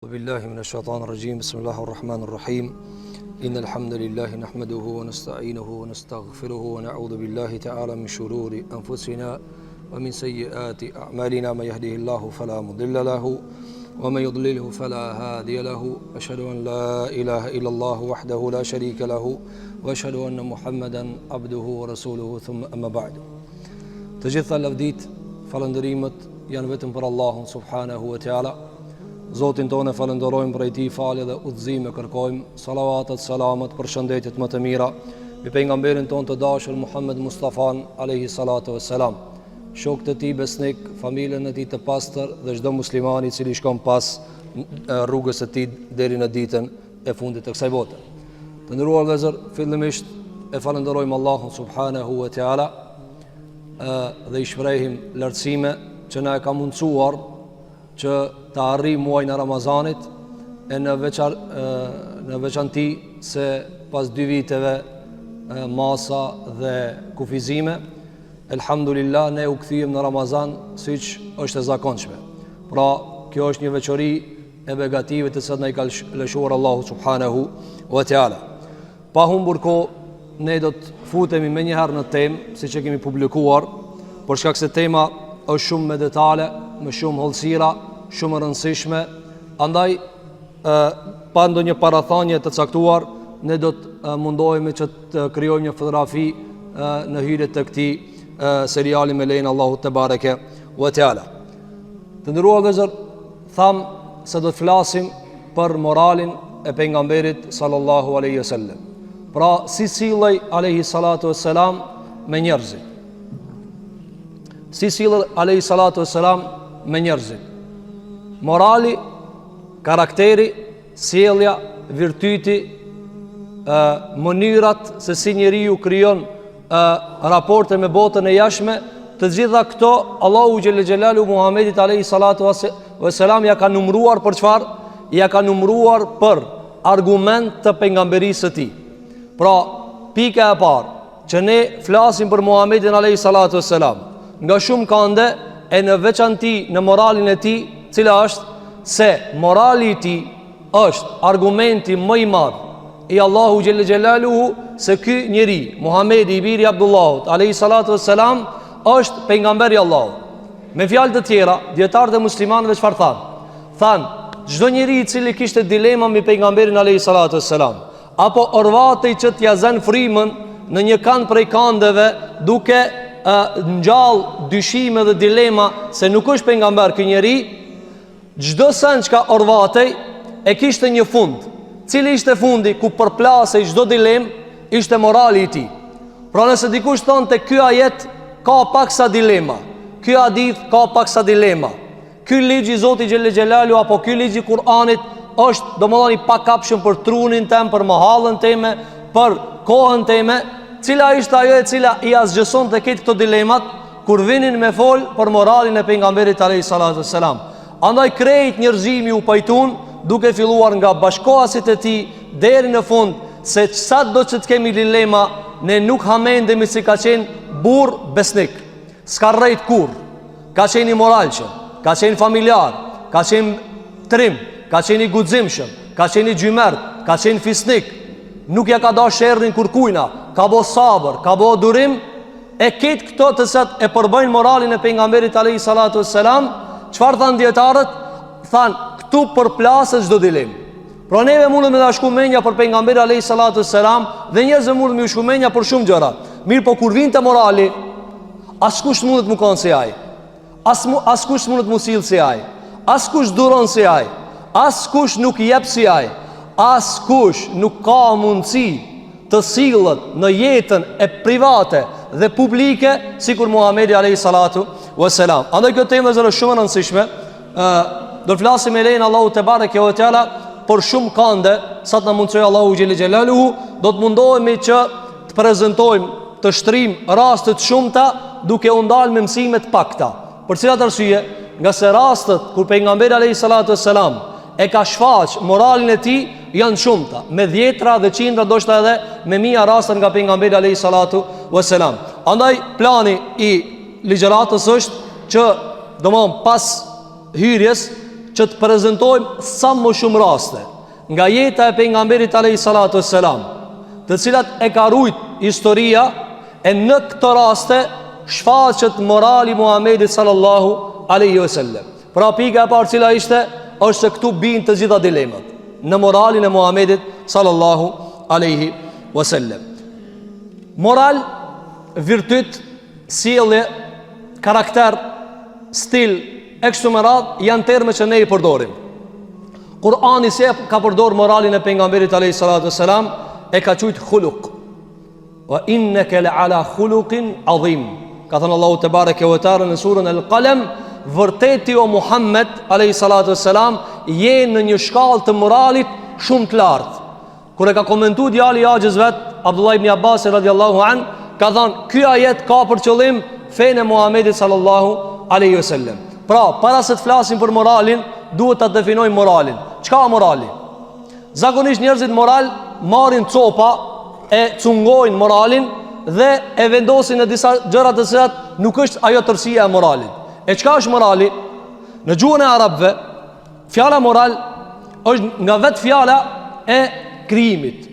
بالله من الشيطان الرجيم بسم الله الرحمن الرحيم إن الحمد لله نحمده ونستعينه ونستغفره ونعوذ بالله تعالى من شرور أنفسنا ومن سيئات أعمالنا من يهده الله فلا مضل له ومن يضلله فلا هادي له أشهد أن لا إله إلا الله وحده لا شريك له وأشهد أن محمدا عبده ورسوله ثم أما بعد تجث لفديت falëndërimet janë vetëm për Allahun subhanahu wa ta'ala. Zotin tonë falënderojmë për ti falje dhe udhëzime kërkojmë, salavatet, selamet, përshëndetjet më të mira mbi pejgamberin tonë të dashur Muhammed Mustafa alayhi salatu wassalam, shokët e tij besnik, familjen e tij të pastër dhe çdo musliman i cili shkon pas rrugës së tij deri në ditën e fundit të kësaj bote. Të nderuar vëllezër, fillimisht e falënderojmë Allahun subhanahu wa ta'ala dhe i shprehim lartësime që na e ka mundsuar që të arrijmë muajin e Ramazanit e në veçanti se pas 2 viteve masa dhe kufizime, elhamdulillah ne u kthyem në Ramazan siç është e zakonshme. Pra, kjo është një veçori e begative të cilat na i ka lëshuar Allahu subhanahu wa ta'ala. Pa humbur kohë, ne do të futemi me njëherë në temë, siç e kemi publikuar, por shkak se tema është shumë me detale, me shumë hollësira, shumë e rëndësishme, andaj pa ndonjë parathanje të caktuar, ne do të mundohemi që të krijojmë një fotografi në hyrje të këtij seriali me lejen Allahu te bareke ve teala. Të nderuar vëllezër, tham se do të flasim për moralin e pejgamberit sallallahu alaihi wasallam. Pra, si sillej alayhi salatu wassalam me njerëzit. Si sillej alayhi salatu wassalam me njerëzit. Morali, karakteri, sjellja, virtyti, mënyrat se si njeriu krijon raporte me botën e jashtme, të gjitha këto Allahu xhelle xhelalu Muhamedit alayhi salatu wassalam ja ka numëruar për çfarë? Ja ka numëruar për argument të pejgamberisë së tij. Pra, pika e parë që ne flasim për Muhamedit alayhi salatu wassalam, nga shumë kande e në veçanti në moralin e tij, cila është se morali i tij është argumenti më i madh i Allahu xhelle xhelaluhu se ky njeri, Muhamedi i biri Abdullahut alayhi salatu wassalam, është pejgamberi i Allahut. Me fjalë të tjera, dietarët e muslimanëve çfarë thanë? Thanë, çdo njeri i cili kishte dilema mbi pejgamberin alayhi salatu wassalam, apo orvatej që t'ja zën frymën në një kanë prej kandeve, duke ngjall dyshime dhe dilema se nuk është pejgamber ky njeri, çdo sen çka orvatej e kishte një fund. Cili ishte fundi ku përplasej çdo dilemë? Ishte morali i tij. Pra, nëse dikush thonte ky ajet ka paksa dilema, ky hadith ka paksa dilema, ky ligj i Zotit xhelle xhelalu apo ky ligj i Kur'anit është domethënë i pakapshëm për trunin tem, për mahallën time, për kohën time, cila ishte ajo e cila i asgjëson të ketë këto dilemat kur vinin me fol për moralin e pejgamberit alayhi salatu wassalam. Andaj krejt njerëzimi u pajtun, duke filluar nga bashkohasit e tij deri në fund, se sa do që të kemi dilema, ne nuk hamendemi si ka qenë burr besnik. S'ka rrejt kur, ka qenë i moralshëm, ka qenë familjar, ka qenë trim, ka qenë i guximshëm, ka qenë i gjymert, ka qenë fisnik, nuk ja ka dash sherrin kurkujna, ka bo sabër, ka bo durim, e ketë këto të sat e përbëjnë moralin e pejgamberit alayhi salatu wassalam. Çfarë thanë dietarët? Thanë, këtu përplasët çdo dilemë. Pra, neve mundëm të shku menja për pejgamberin alayhi salatu wassalam dhe njerëzve mundëm të shku menja për shumë gjëra. Mirë, po kur vinte morali, askush mundet të më kanë si ai. Askush mundet të më sill si ai. Askush duron si ai. Askush nuk jep si ai. Askush nuk ka mundësi të sillet në jetën e private dhe publike sikur Muhamedi alayhi salatu wassalam. Andaj kjo temë është shumë e rëndësishme. Do të flasim me lejen Allahu te bareke ve teala për shumë kande, sa të na mundsoj Allahu xhelle xhelaluhu, do të mundohemi që të prezantojmë, të shtrijmë raste të shumta duke u ndalë me mësime të pakta. Për cilat arsye? Nga se rastet kur pejgamberi alayhi salatu wassalam e ka shfaq moralin e tij janë shumta, me dhjetra dhe qindra, ndoshta edhe me mia raste nga pejgamberi alayhi salatu wassalam. Andaj plani i ligjëratës është që domthon pas hyrjes që të prezantojmë sa më shumë raste nga jeta e pejgamberit alayhi salatu wassalam, të cilat e ka rujt historia, e në këto raste shfaqet morali Muhamedit sallallahu alaihi wasallam. Pra pika e parë cila ishte është se këtu bin të gjitha dilemat në moralin e Muhamedit sallallahu alaihi wasallam. Moral, virtyt, sjellje, karakter, stil, e kështu me radhë janë terme që ne i përdorim. Kur'ani se ka përdor moralin e pejgamberit alayhi salatu wassalam, e ka thujt khuluq. Wa innaka la'ala khuluqin adhim. Ka thënë Allahu te bareke ve teala në surën Al-Qalam, vërteti o Muhammed alayhi salatu wassalam je në një shkallë të moralit shumë të lartë. Kur e ka komentuar djali i Axhës vet, Abdullah ibn Abbas radhiyallahu an, ka thënë ky ajet ka për qëllim fenë e Muhamedit sallallahu alaihi wasallam. Pra, para se të flasim për moralin, duhet ta definojmë moralin. Çka është morali? Zakonisht njerëzit moral marrin copa e cungojnë moralin dhe e vendosin në disa gjëra të cilat nuk është ajo tërësia e moralit. E çka është morali? Në gjuhën e arabëve, fjala moral është nga vetë fjala e krijimit.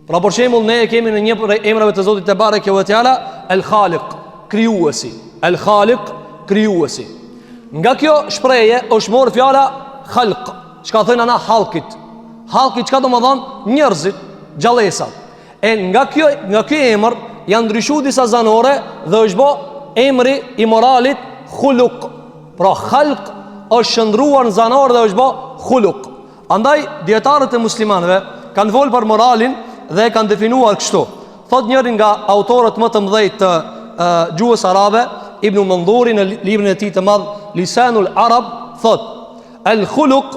Pra për shembull ne e kemi në një prej emrave të Zotit te bareke ve teala El-Khaliq, krijuesi. El-Khaliq, krijuesi. Nga kjo shprehje është marrë fjala khalq, çka thënë ana halkit. Halki çka do të thonë njerëzit, gjallësat. E nga ky emër janë ndryshuar disa zanore dhe është bë emri i moralit khuluq. Pra khalq është shndruar në zanor dhe është bë khuluq. Andaj dietarët e muslimanëve kanë folur për moralin dhe kanë definuar kështu. Thot njëri nga autorët më të mëdhenj të gjuhës arabe, Ibn Mandhuri në librin e tij të madh Lisanul Arab, thot el-khuluq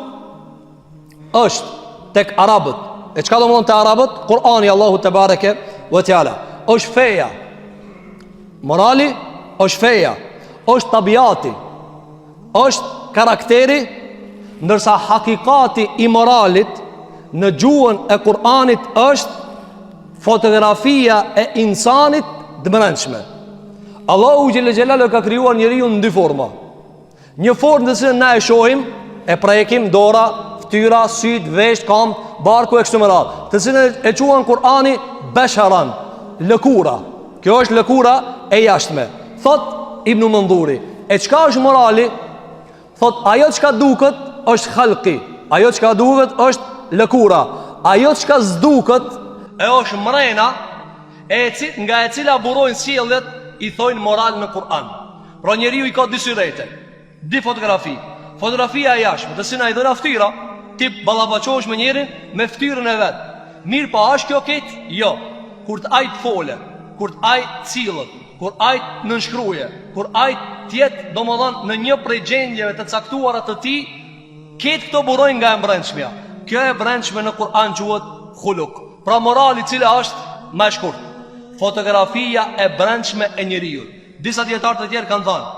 është tek arabët. E çka do të thonë te arabët? Kur'ani Allahu te bareke ve teala. Është feja. Morali është feja, është tabiati, është karakteri, ndërsa hakikati i moralit në gjuhën e Kur'anit është fotografia e insanit të brendshme. Allahu xhelle xhelalu ka krijuar njeriu në dy forma. Një formë të cilën na e shohim, e prekim dora, fytyra, syt, vesh, këmbë, barku e kështu me radhë, të cilën e quajnë Kur'ani basharan, lëkura. Kjo është lëkura e jashtme. Thot Ibn Mandhuri, e çka është morali? Thot ajo çka duket është khalqi, ajo çka duket është lëkura, ajo çka s'duket është mrena nga e cila burojnë sjelljet i thojnë moral në Kur'an. Pra njeriu i ka dy syrete, dy fotografi. Fotografia e jashtme, të cilën ai dhëna fytyra, ti ballafaqohesh me njërin me fytyrën e vet. Mirë, pa është kjo keq? Jo. Kur të ajt fole, kur të ajt cilët, kur ajt nënshkruaje, kur ajt tjetë domodin në një prej gjendjeve të caktuara të tij, ketë këto burojnë nga e brendshmja. Kjo e brendshme në Kur'an quhet khuluq. Pra morali i cili është më i shkurt, fotografia e brendshme e njeriu. Disa dietarë të tjerë kanë thënë,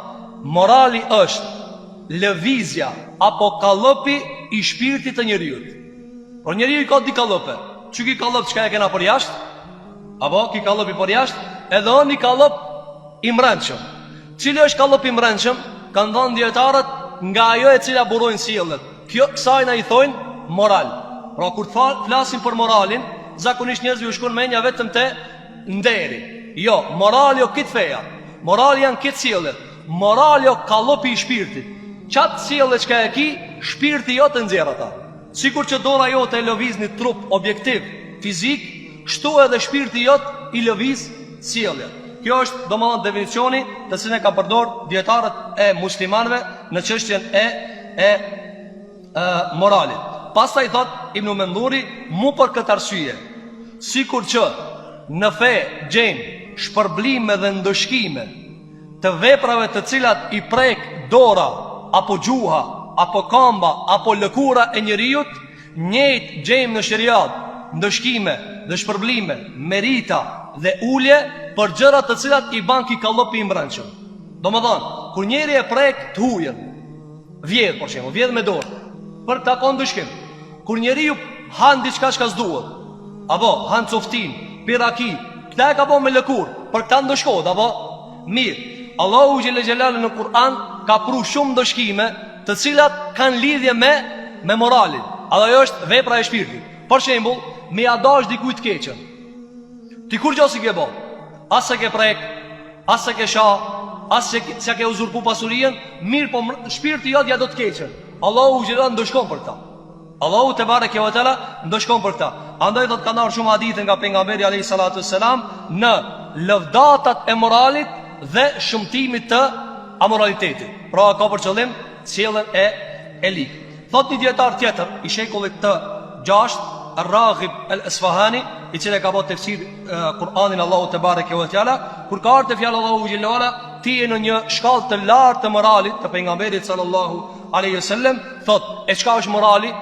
morali është lëvizja apo kallëpi i shpirtit të njeriu. Por njeriu ka di kallëpe. Çu ki kallëp çka e kena për jashtë? Apo ki kallëp i për jashtë? Edhe oni kallëp i brendshëm. Cili është kallëp i brendshëm? Kanë thënë dietarët nga ajo e cila burojnë sjelljet. Kjo kësaj na i thojnë moral. Pra kur të flasim për moralin, zakonisht njerëzit u shkon mendja vetëm te nderi. Jo, morali o këtë feja. Morali janë këtë sjelljet. Morali o kallëpi i shpirtit. Qatë sjellje çka e ki, shpirti jo të nxjerr ata. Sikur që dora jote e lëviz një trup objektiv, fizik, kështu edhe shpirti jot i lëviz sjelljet. Kjo është domethënë definicioni të cilën e ka përdor dietarët e muslimanëve në çështjen e moralit. Pastaj thot Ibn Mandhuri, mu për këtë arsye, sikur që në fe gjejmë shpërblime dhe ndëshkime të veprave të cilat i prek dora apo gjuha, apo kamba, apo lëkura e njeriut, njëjtë gjejmë në shariat ndëshkime dhe shpërblime, merita dhe ulje për gjëra të cilat i ban ki kallëpi i mbrëmshëm. Domethënë, kur njeri e prek të hujen, vjedh për shembull, vjedh me dorë, për ta kon ndëshkim. Kur njeriu han diçka që s'duhet, apo han coftin, piraki, këta e ka bën me lëkur, për këta ndëshkohet, apo mirë. Allahu xhelle xhelalu në Kur'an ka pru shumë ndëshkime të cilat kanë lidhje me moralin. Ajo është vepra e shpirtit. Për shembull, me ia dash dikujt keqën. Ti kur gjosi ke bë? As se ke prek, as se ke shah, as se ke uzurpu pasurinë, mirë po shpirti jot ja do të keqën. Allahu u xhelal ndoshkon për këtë. Allahu te bareke ve teala ndoshkon për këtë. Andaj do të kanë ardhur shumë hadithe nga pejgamberi alayhi salatu wassalam në lëvdatat e moralit dhe shëmtimit të amoralitetit. Pra ka për qëllim sjelljen e lig. Thot një dietar tjetër i shekullit të 6, Ar-Raghib al-Asfahani, i cili ka bërë tefsir Kur'anin Allahu te bareke ve teala, kur ka ardhur fjalë Allahu xhelal ala, ti je në një shkallë të lartë të moralit të pejgamberit sallallahu alaihi wasallam, thot e çka është morali?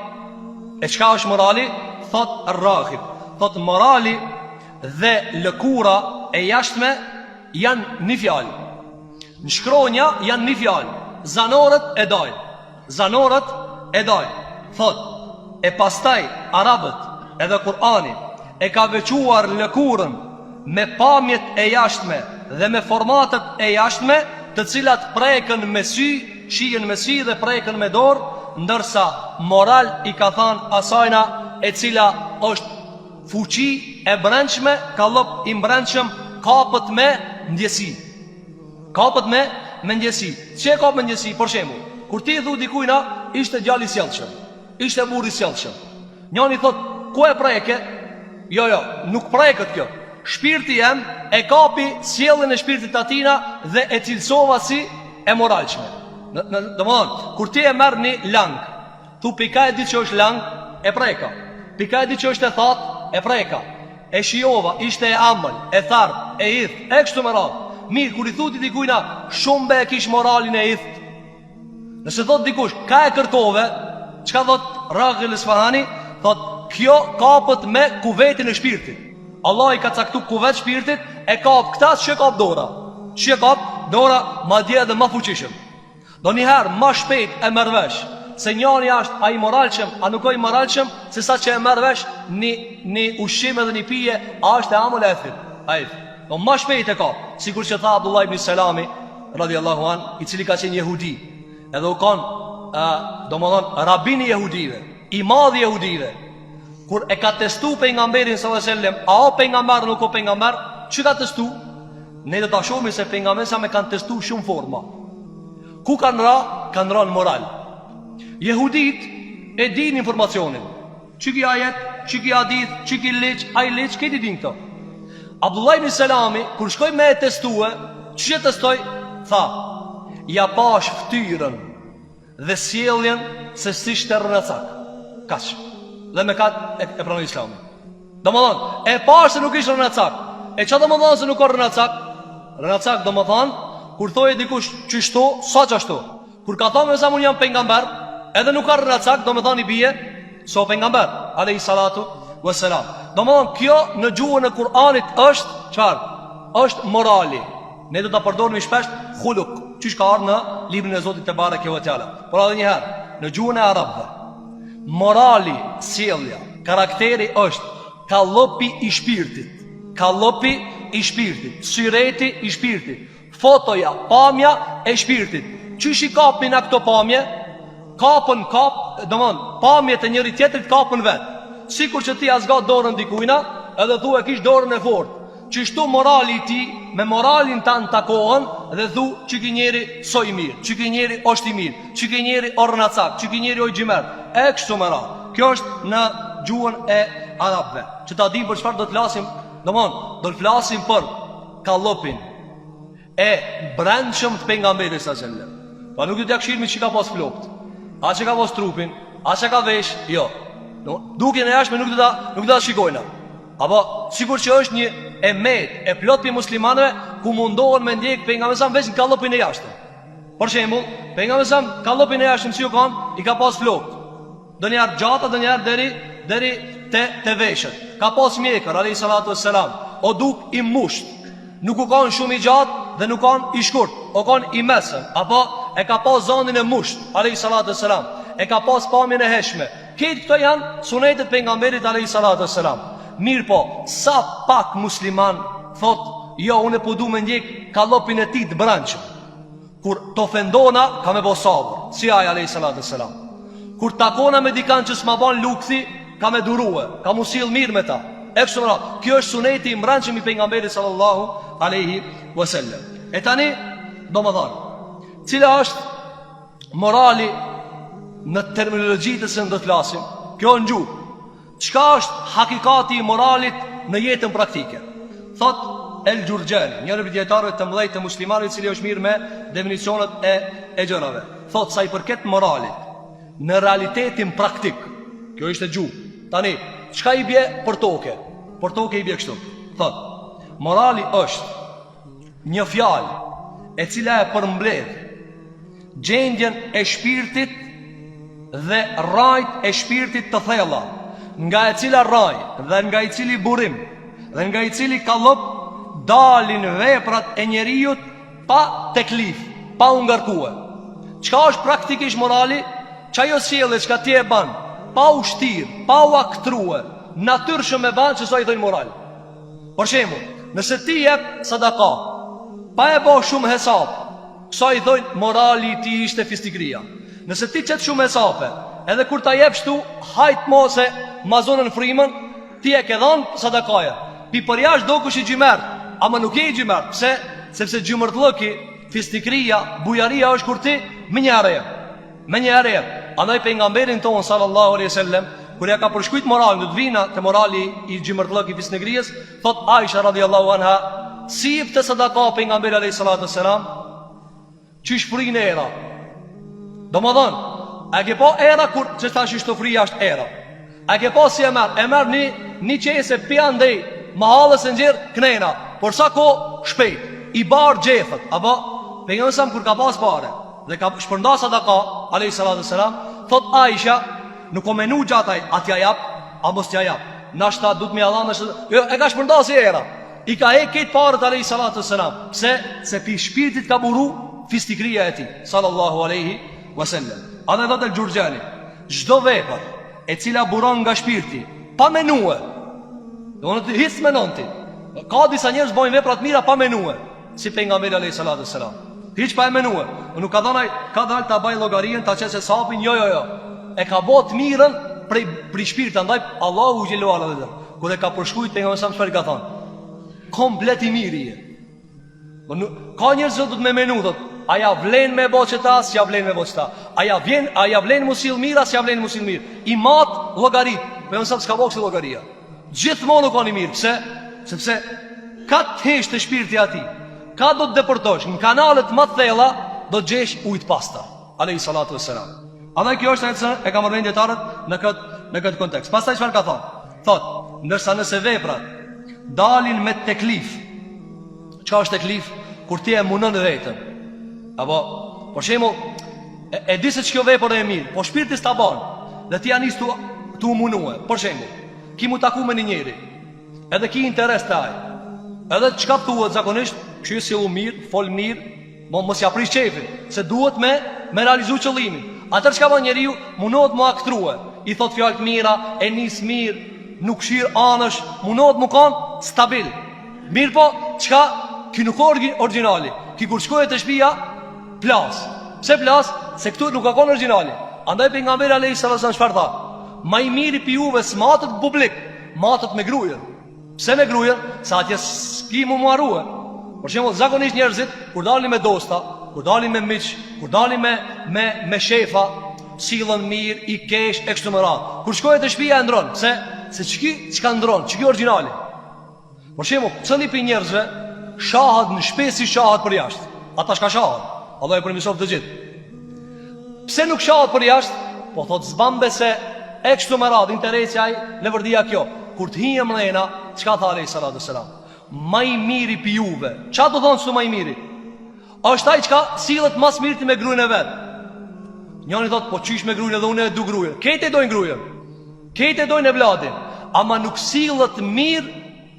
E çka është morali? Thot Ar-Raghib, thot morali dhe lëkura e jashtme janë një fjalë. Në shkronja janë një fjalë. Zanorët e dojnë. Zanorët e dojnë. Thot, e pastaj Arabët edhe Kur'ani e ka vequar lëkurën me pamjet e jashtme dhe me formatet e jashtme, të cilat preken me sy, shihen me sy dhe preken me dorë, ndërsa moral i ka thënë asajna e cila është fuqi e brendshme, kallop i brendshëm, kapët me ndjesi. Kapët me ndjesi. Çe ka me ndjesi? Për shembull, kur ti thu dikujna ishte djali i sjellshëm, ishte burri i sjellshëm. Njëri thot, ku e preke? Jo, nuk preket kjo. Shpirti jem e kapi sjelljen e shpirtit atina dhe e cilësova si e moralshme. Domthon, kur ti e merr një lang, thu pika e di që është lang, e preka. Pika e di që është e that, e preka. E shijova, ishte e amël, e tharp, e idh, e kështu me radhë. Mirë, kur i thuti dikujna, shumë be e kish moralin e idh. Nëse thot dikush, ka e kërkove, çka thot Raghib al-Asfahani? Thot, kjo kapët me kuvetin e shpirtit. Allah i ka caktu kuvet shpirtit, e kap këta që kap dora. Që kap dora ma dje dhe ma fuqishëm. Do njëherë ma shpejt e mërvesh se njani ashtë a i moralqëm, a nuk o i moralqëm, se sa që e mërvesh një ushqim edhe një pije, a është e amull e ethit. A ethit. Do ma shpejt e kap. Sikur që tha Abdullah ibn Selami, radiallahu an, i cili ka qenë jehudi, edhe u kanë, do më thonë, rabini jehudive, i madhi jehudive. Kur e ka testu pejgamberin sallallahu alaihi wasallam, a o pejgamber nuk o pejgamber, çu ka testu? Ne do ta shohim se pejgamberi sa me kanë testu shumë forma. Ku kanë ra në moral. Jehudit e din informacionin. Çi ki ajet, çi ki hadith, çi ki liç, ai liç, këti din këto. Abdullah ibn Selami kur shkoi me testue, ç'i testoi? Tha, ja pash ftyrën dhe sjelljen se si shterrnacak. Kaç. Dhe me katë e pranoi Islami. Domethënë, e pash se nuk ishte rënacak. E çfarë domethënë se nuk ka rënacak? Rënacak domethënë kur thoje dikush çështo, sa çashto. Kur ka thonë se unë jam pejgamber, edhe nuk ka rënacak, domethënë i bie so pejgamber alayhi salatu wassalam. Domethënë kjo në gjuhën e Kur'anit është çfarë? Është morali. Ne do ta përdorim shpesh khuluk, çish ka ardhur në librin e Zotit te bareke ve teala. Por edhe një herë, në gjuhën e arabëve, morali, sjellja, karakteri është kallopi i shpirtit. Kallopi i shpirtit, syreti i shpirtit, fotoja, pamja e shpirtit. Çish i kapin ato pamje? Kapën kap, domthon, pamjet e njëri tjetrit kapën vet. Sikur që ti azgat dorën dikujna, edhe thua e kish dorën e fortë. Qështu morali ti, me moralin tanë takohen, dhe thu që ki njeri so i mirë, që ki njeri është i mirë, që ki njeri ornacak, që ki njeri oj gjimer. E kështu më ra. Kjo është në gjuhën e arabëve. Që ta dim për çfarë do të flasim, do të flasim për kallopin e brendshëm të pejgamberit sallallahu alajhi wasallam. Pa nuk do t'ja këshirmi që ka pas flokt, a që ka pas trupin, a që ka vesh, jo. Duke në jashme nuk do ta shikojna. Apo sikur që është një emet e plot për muslimanëve ku mundohen me ndjek pejgamberin veç në kallopin e jashtëm. Për shembull, pejgamberi kallopin e jashtëm si u kanë, i ka pas flokt. Donjëherë gjata, donjëherë deri te veshët. Ka pas mjekër alayhi salatu wassalam, o duk i musht. Nuk u kanë shumë i gjatë dhe nuk kanë i shkurt, o kanë i mesëm. Apo e ka pas zonin e musht alayhi salatu wassalam, e ka pas pamjen e heshme. Këtë këto janë sunetet pejgamberit alayhi salatu wassalam. Mirë po, sa pak musliman thot, jo, unë po du me ndjek kallopin e ti të branqëm. Kur të ofendona, ka me bo sabër, si aja alayhi salatu wassalam. Kur takona me dikan që s'ma ban lukthi, ka me durue, ka mu sill mirë me ta. Kjo është suneti i mbrëmshëm i pejgamberit sallallahu alaihi wasallam. E tani, domethënë, cila është morali në terminologjitë se do të flasim? Kjo në gjuhë. Çka është hakikati i moralit në jetën praktike? Thot El Gjurgjani, njëri prej dietarëve të mëdhenj të muslimanëve, i cili është mirë me definicionet e gjërave. Thot sa i përket moralit në realitetin praktik. Kjo është e gjuhë. Tani, çka i bie për toke? Për toke i bie kështu. Thot, morali është një fjalë e cila e përmbledh gjendjen e shpirtit dhe rajt e shpirtit të thella, nga e cila raj dhe nga i cili burim dhe nga i cili kallop dalin veprat e njeriut pa teklif, pa u ngarkue. Çka është praktikisht morali? Çajo sjellje çka ti e ban, pa u shtir, pa u aktrue, natyrshëm e ban, që sa i thojnë moral. Për shembull, nëse ti jep sadaka, pa e bo shumë hesap, sa i thojnë morali ti ishte fistikria. Nëse ti qëtë shumë hesape, edhe kur ta jep shtu, hajt mo se mazonën frimën, ti e ke dhanë sadakaja. Pi për jashtë do kush i gjymert, ama nuk e i gjymert. Pse? Sepse gjymërtlëki, fistikria, bujaria është kur ti me një areja. Me një areja. Andaj pejgamberin tonë sallallahu alaihi wasallam, kur ja ka përshkujt moralin, do të vina te morali i gjymërtlëki fisnikrijës, thot Aisha radhiyallahu anha, si jep të sadaka pejgamberi alayhi salatu wasalam, çish frin era. Domodin, a ke po era kur që thash shtofria është era. A ke po si e merr një qese pjandej, mahallës e nxjerr knena, por sa ko shpejt, i bar gjethët, apo pejgamberi sa kur ka pas pare dhe ka shpërnda sadaka alayhi salatu wasalam, thot Aisha, nuk o menu gjataj, atja jap, a mos t'ja jap. Nashta du t'mi adhan, jo, e ka shpërnda si era. I ka këtë parët alayhi salatu wasalam. Pse? Se pi shpirtit ka buru fistikria e ti, sallallahu alaihi wasallam. A dhe dhëtë El Gjurgjani, çdo vepër e cila buron nga shpirti, pa menue, do në të hisë menonti. Ka disa njerëz bojnë veprat mira pa menue, si pejgamberi alayhi salatu wasalam. Hiç pa e menue. Nuk ka dalë ta baj llogarien, ta çesë sapin, jo. E ka bot mirën prej shpirtit, andaj Allahu xhelalu ala dhe. Kur e ka përshkruajtur pejgamberi sa çfarë ka thënë? Komplet i miri je. Ka njerëz që do të më menu thot, a ja vlen me boçeta, si ja vlen me boçeta. A ja vlen musil mira, si ja vlen musil mirë. I mat llogarit, pejgamberi sa s'ka boksi llogaria. Gjithmonë u kanë mirë, pse? Sepse ka të hesh të shpirti ati. Ka do të deportosh, në kanalet më të thella do të gjesh ujtë pasta alayhi salatu wassalam. Andaj kjo është e ka marrë dietarët në këtë kontekst. Pastaj çfarë ka thonë? Thot, ndërsa nëse veprat dalin me teklif. Çka është teklif? Kur ti e munon vetën. Apo, për shembull, e di se ç'kjo vepër e mirë, po shpirti s'ta bën. Dhe ti anis tu munue. Për shembull, ki mu taku me një njeri, edhe ki interes të aj, edhe çka thuhet zakonisht, kështu sillu mirë, fol mirë, mos ja prish qefin, se duhet me realizu qëllimin. Atër çka bën njeriu, munohet mu aktrue, i thot fjalë të mira, e nis mirë, nuk shir anësh, munohet mu kanë stabil. Mirë po, çka ki nuk originali, ki kur shkohet të shtëpia, plas. Pse plas? Se këtu nuk ka kon originali. Andaj pejgamberi alayhi salatu wasallam çfarë tha? Ma i miri pi juve s'matët publik, matët me grujën. Pse me grujën? Sa atje s'ki mu muarue. Por shembull, zakonisht njerëzit kur dalin me dosta, kur dalin me miq, kur dalin me shefa, sillen mirë, i kesh e kështu me radhë. Kur shkohet te shtëpia e ndron, pse? Se çka ndron, ç'ki origjinali. Por shembull, cili pi njerëzve shahat në shtëpi si shahat për jashtë. Ata shka shahat. Allah e përmirësoft të gjithë. Pse nuk shahat për jashtë? Po thot zbambe se e kështu me radhë, interesja i levërdia kjo. Kur të hinje mlena, çka tha alayhi salatu wasalam? Ma i miri pi juve. Qa do thonë së ma i miri? Është ai çka sillet mas mirti me grujën e vet. Njëri thot, po qysh me grujën edhe unë e du grujën. Këtë e dojnë grujën, këtë e dojnë e vladin, ama nuk sillet mirë,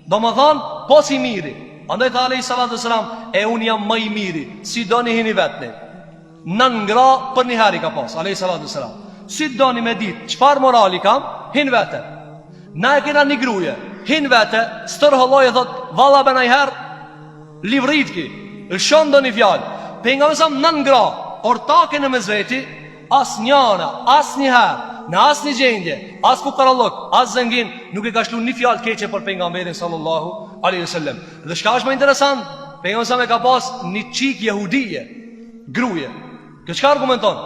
do më thonë, po si miri. Andaj tha alayhi salatu wasalam, e unë jam ma i miri, si do një hini vetni. Nën ngra për një heri ka pas, alayhi salatu wasalam. Si do një me dit, qfar morali kam, hin vete. Na e kena një gruje, hin vete, stër hëlloj e thot, valla be najher, livrit ki, lëshon do një fjallë. Pejgamberi sa nën gra, ortake në mes veti, as njëna, as njëherë, në as një gjendje, as fukarallok, as zëngin, nuk e ka shlu një fjalë keqe për pejgamberin sallallahu alaihi wasallam. Dhe çka është më interesant, pejgamberi sa me ka pas një çik jehudije, gruje. Kjo çka argumenton?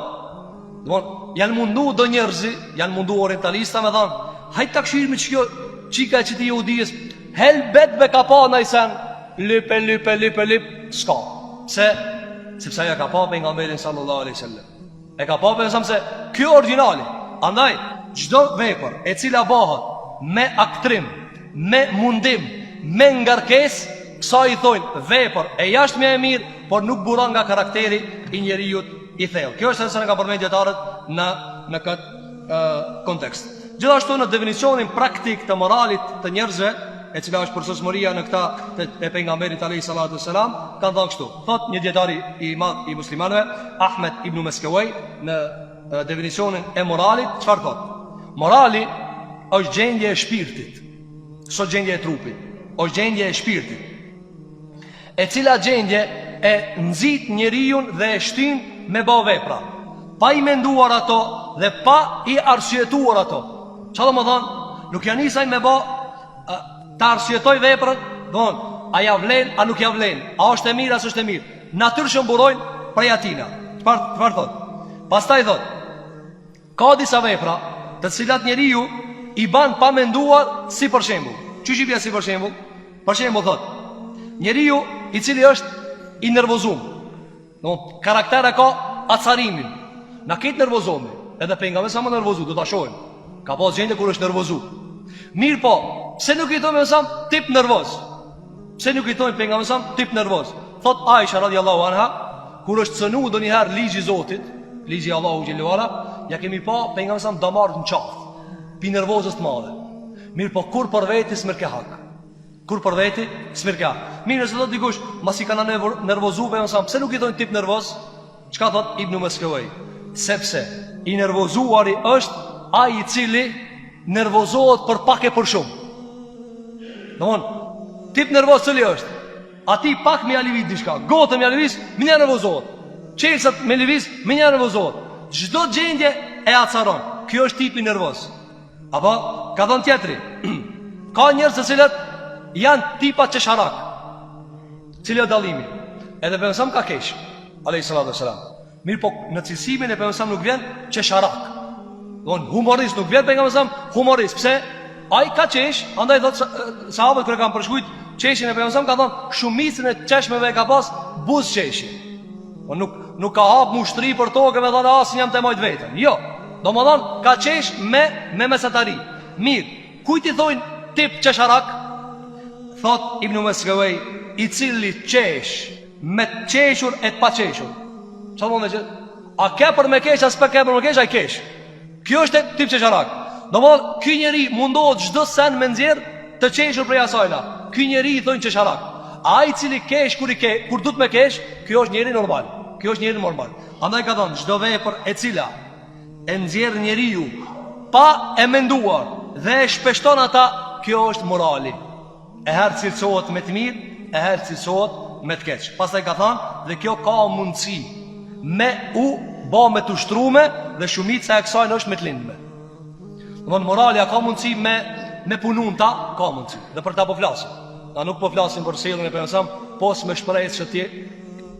Domthon, janë mundu do njerëzi, janë mundu orientalista me thon, hajt ta kshir me çkjo çika e çiti jehudijës, helbet be ka pa ndaj sen, lip, s'ka. Sepse ajo ka pa pejgamberin sallallahu alaihi wasallam. E ka pa pensam se kjo originali. Andaj çdo vepër e cila bëhet me aktrim, me mundim, me ngarkesë, sa i thojnë vepër e jashtme e mirë, por nuk buron nga karakteri i njeriu i thellë. Kjo është se ne ka përmendë dietarët në këtë kontekst. Gjithashtu në definicionin praktik të moralit të njerëzve, e cila është përsosmëria në këta e pejgamberit alayhi salatu wasalam, kanë thënë kështu. Thot një dietari i madh i muslimanëve, Ahmed ibn Meskawaj, në definicionin e moralit, çfarë thot? Morali është gjendje e shpirtit, s'është gjendje e trupit, është gjendje e shpirtit, e cila gjendje e nxit njeriu dhe e shtyn me bë vepra, pa i menduar ato dhe pa i arsyetuar ato. Çfarë do të thonë? Nuk janë nisaj me bë ta arsjetoj veprën, don, a ja vlen, a nuk ja vlen, a është e mirë, a s'është e mirë. Natyrshëm burojnë prej atina. Çfarë thot? Pastaj thot, ka disa vepra të cilat njeriu i ban pa menduar, si për shembull. Çish i bie si për shembull? Për shembull thot, njeriu i cili është i nervozum, don, karakteri ka acarimin. Na ket nervozomi, edhe pejgamberi sa më nervozu, do ta shohim. Ka pas gjendje kur është nervozu. Mirë po, pse nuk i thonë mësam tip nervoz? Pse nuk i thonë pejgamberi sa tip nervoz? Thot Aisha radhiyallahu anha, kur është cënu ndonjëherë ligji i Zotit, ligji i Allahu xhelalu ala, ja kemi pa pejgamberi sa damar në qafë, pi nervozës të madhe. Mirë po, kur për veti s'mer ke hak. Kur për veti s'mer ke hak. Mirë, nëse do dikush, masi kana nervozu pejgamberi sa, pse nuk i thonë tip nervoz? Çka thot Ibn Meskawaj? Sepse i nervozuari është ai i cili nervozohet për pak e për shumë. Domthon, tip nervoz cili është? Ati pak me alivit diçka, gotë me alivit, më një nervozohet. Çelësat me lëviz, më një nervozohet. Çdo gjendje e acaron. Kjo është tipi nervoz. Apo ka thënë tjetri, ka njerëz të cilët janë tipa çesharak. Cili është dallimi? Edhe pensam ka keq. Alayhi salatu wasalam. Mirë po, në cilësimin e pensam nuk vjen çesharak. Don humorist nuk vjen pejgamberi humorist. Pse? Ai ka qesh, andaj thot sahabët kur kanë përshkruajt qeshin e pejgamberit ka thonë shumicën e çeshmeve ka pas buz qeshi. Po nuk ka hap mushtri për tokë me thonë asin jam të majt vetën. Jo. Domethënë ka qesh me mesatari. Mirë, kujt i thojnë tip qesharak? Thot Ibn Meskawaj, i cili qesh me qeshur e pa qeshur. Çfarë do të thotë? A ke për me kesh as pa ke për me kesh ai kesh. Kjo është tip qesharak. Domethënë ky njeri mundohet çdo sen me nxjerr të qeshur prej asajna. Ky njeri i thonë qesharak. Ai i cili kesh kur duhet me kesh, kjo është njeri normal. Kjo është njeri normal. Andaj ka thonë çdo vepër e cila e nxjerr njeriu pa e menduar dhe e shpeshton ata, kjo është morali. E herë cilësohet me të mirë, e herë cilësohet me të keq. Pastaj ka thënë dhe kjo ka mundësi me u bë me të ushtrume dhe shumica e kësaj është me të lindme. Domthonë morali ka mundësi me punun ta, ka mundësi. Dhe për ta po flasim. Na nuk po flasim për sjelljen e pejgamberit, po me shpresë që ti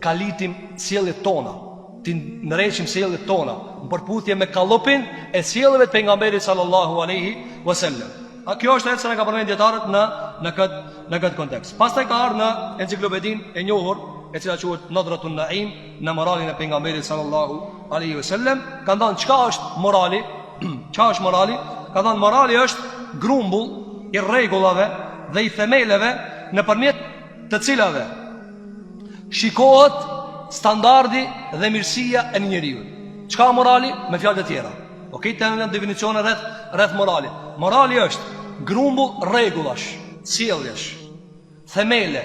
kalitim sjelljet tona, ti ndreqim sjelljet tona në përputhje me kallopin e sjelljeve të pejgamberit sallallahu alaihi wasallam. A kjo është ajo që ne ka përmendur dietarët në këtë kontekst. Pastaj ka ardhur në enciklopedinë e njohur, e cila quhet Nadratun Naim, në moralin e pejgamberit sallallahu alaihi wasallam, ka thënë çka është morali? Çka është morali? Ka thënë morali është grumbull i rregullave dhe i themeleve nëpërmjet të cilave shikohet standardi dhe mirësia e njeriu. Çka morali? Me fjalë të tjera. Okej, tani definicione rreth morali. Morali është grumbull rregullash, sjelljesh, themele.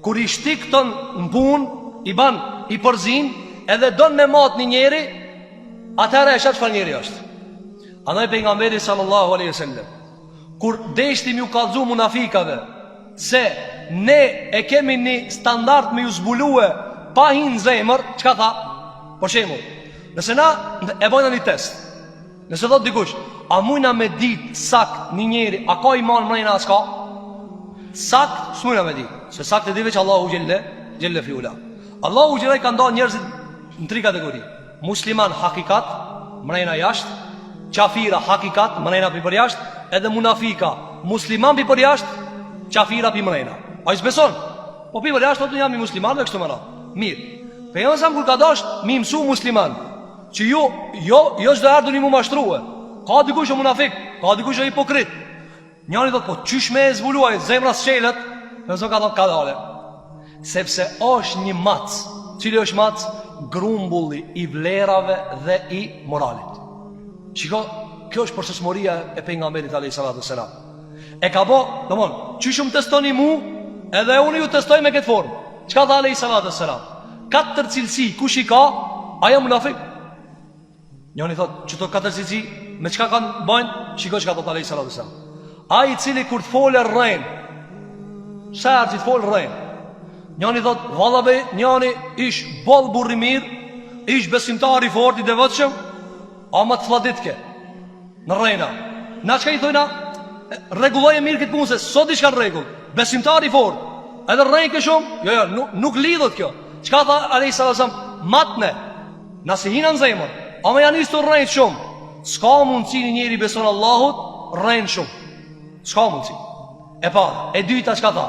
Kur i shtik ton në punë, i ban i përzin, edhe don me mat një njeri, atëherë e çfarë njeri është. Andaj pejgamberi sallallahu alaihi wasallam, kur deshti më u kallzu munafikave se ne e kemi një standard me ju zbulue pa hi në zemër, çka tha? Për shembull, nëse na e bojnë një test, nëse thot dikush, a mujna me dit sakt një njeri, a ka iman mrejna a s'ka? Sakt, s'mujna me dit, se sakt e di veç Allahu gjelle fiula. Allahu gjellaj ka ndonë njerëzit në 3 kategori: musliman hakikat, mrejna jashtë; qafira hakikat, mrejna pi për jashtë; edhe munafika, musliman pi për jashtë, qafira pi mrejna. A i s'beson? Po pi për jashtë, thotë jam i musliman dhe kështu më ra. Mirë, pe jam sam kur ka dasht mi mësu musliman, që jo çdo herë doni mu mashtruhe. Ka dikush munafik, ka dikush hipokrit. Njëri thotë, po qysh me e zbuluaj zemra s'qelet? Nëse ka thotë ka dale. Sepse është një mac. Cili është mac? Grumbulli i vlerave dhe i moralit. Shiko, kjo është përsosmoria e pejgamberit alayhis salatu wassalam. E ka bo, domthon, qysh më testoni mu, edhe unë ju testoj me këtë formë. Çka tha alayhis salatu wassalam? 4 cilësi, kush i ka, ajo munafik. Njëri thotë, çto 4 cilësi, me çka kanë bën? Shiko çka thotë alayhis salatu wassalam. Ai i cili kur të folë rrein, sa arti të folë rrein. Njëri thotë, vallabe, njëri ish boll burri mirë, ish besimtar i fortë i devotshëm, ama të fladitke në rrejna. Na çka i thojna? Rregulloje mirë këtë punë, se sot diçka rregull. Besimtar i fortë, edhe rrejn ke shumë? Jo, nuk lidhet kjo. Çka tha alayhis salam? Matne, nëse hinë në zemër, ama janë ishtu rrejt shumë, s'ka mundësi një njeri beson Allahut rrejn shumë. S'ka mundësi. E parë, e dyta çka tha?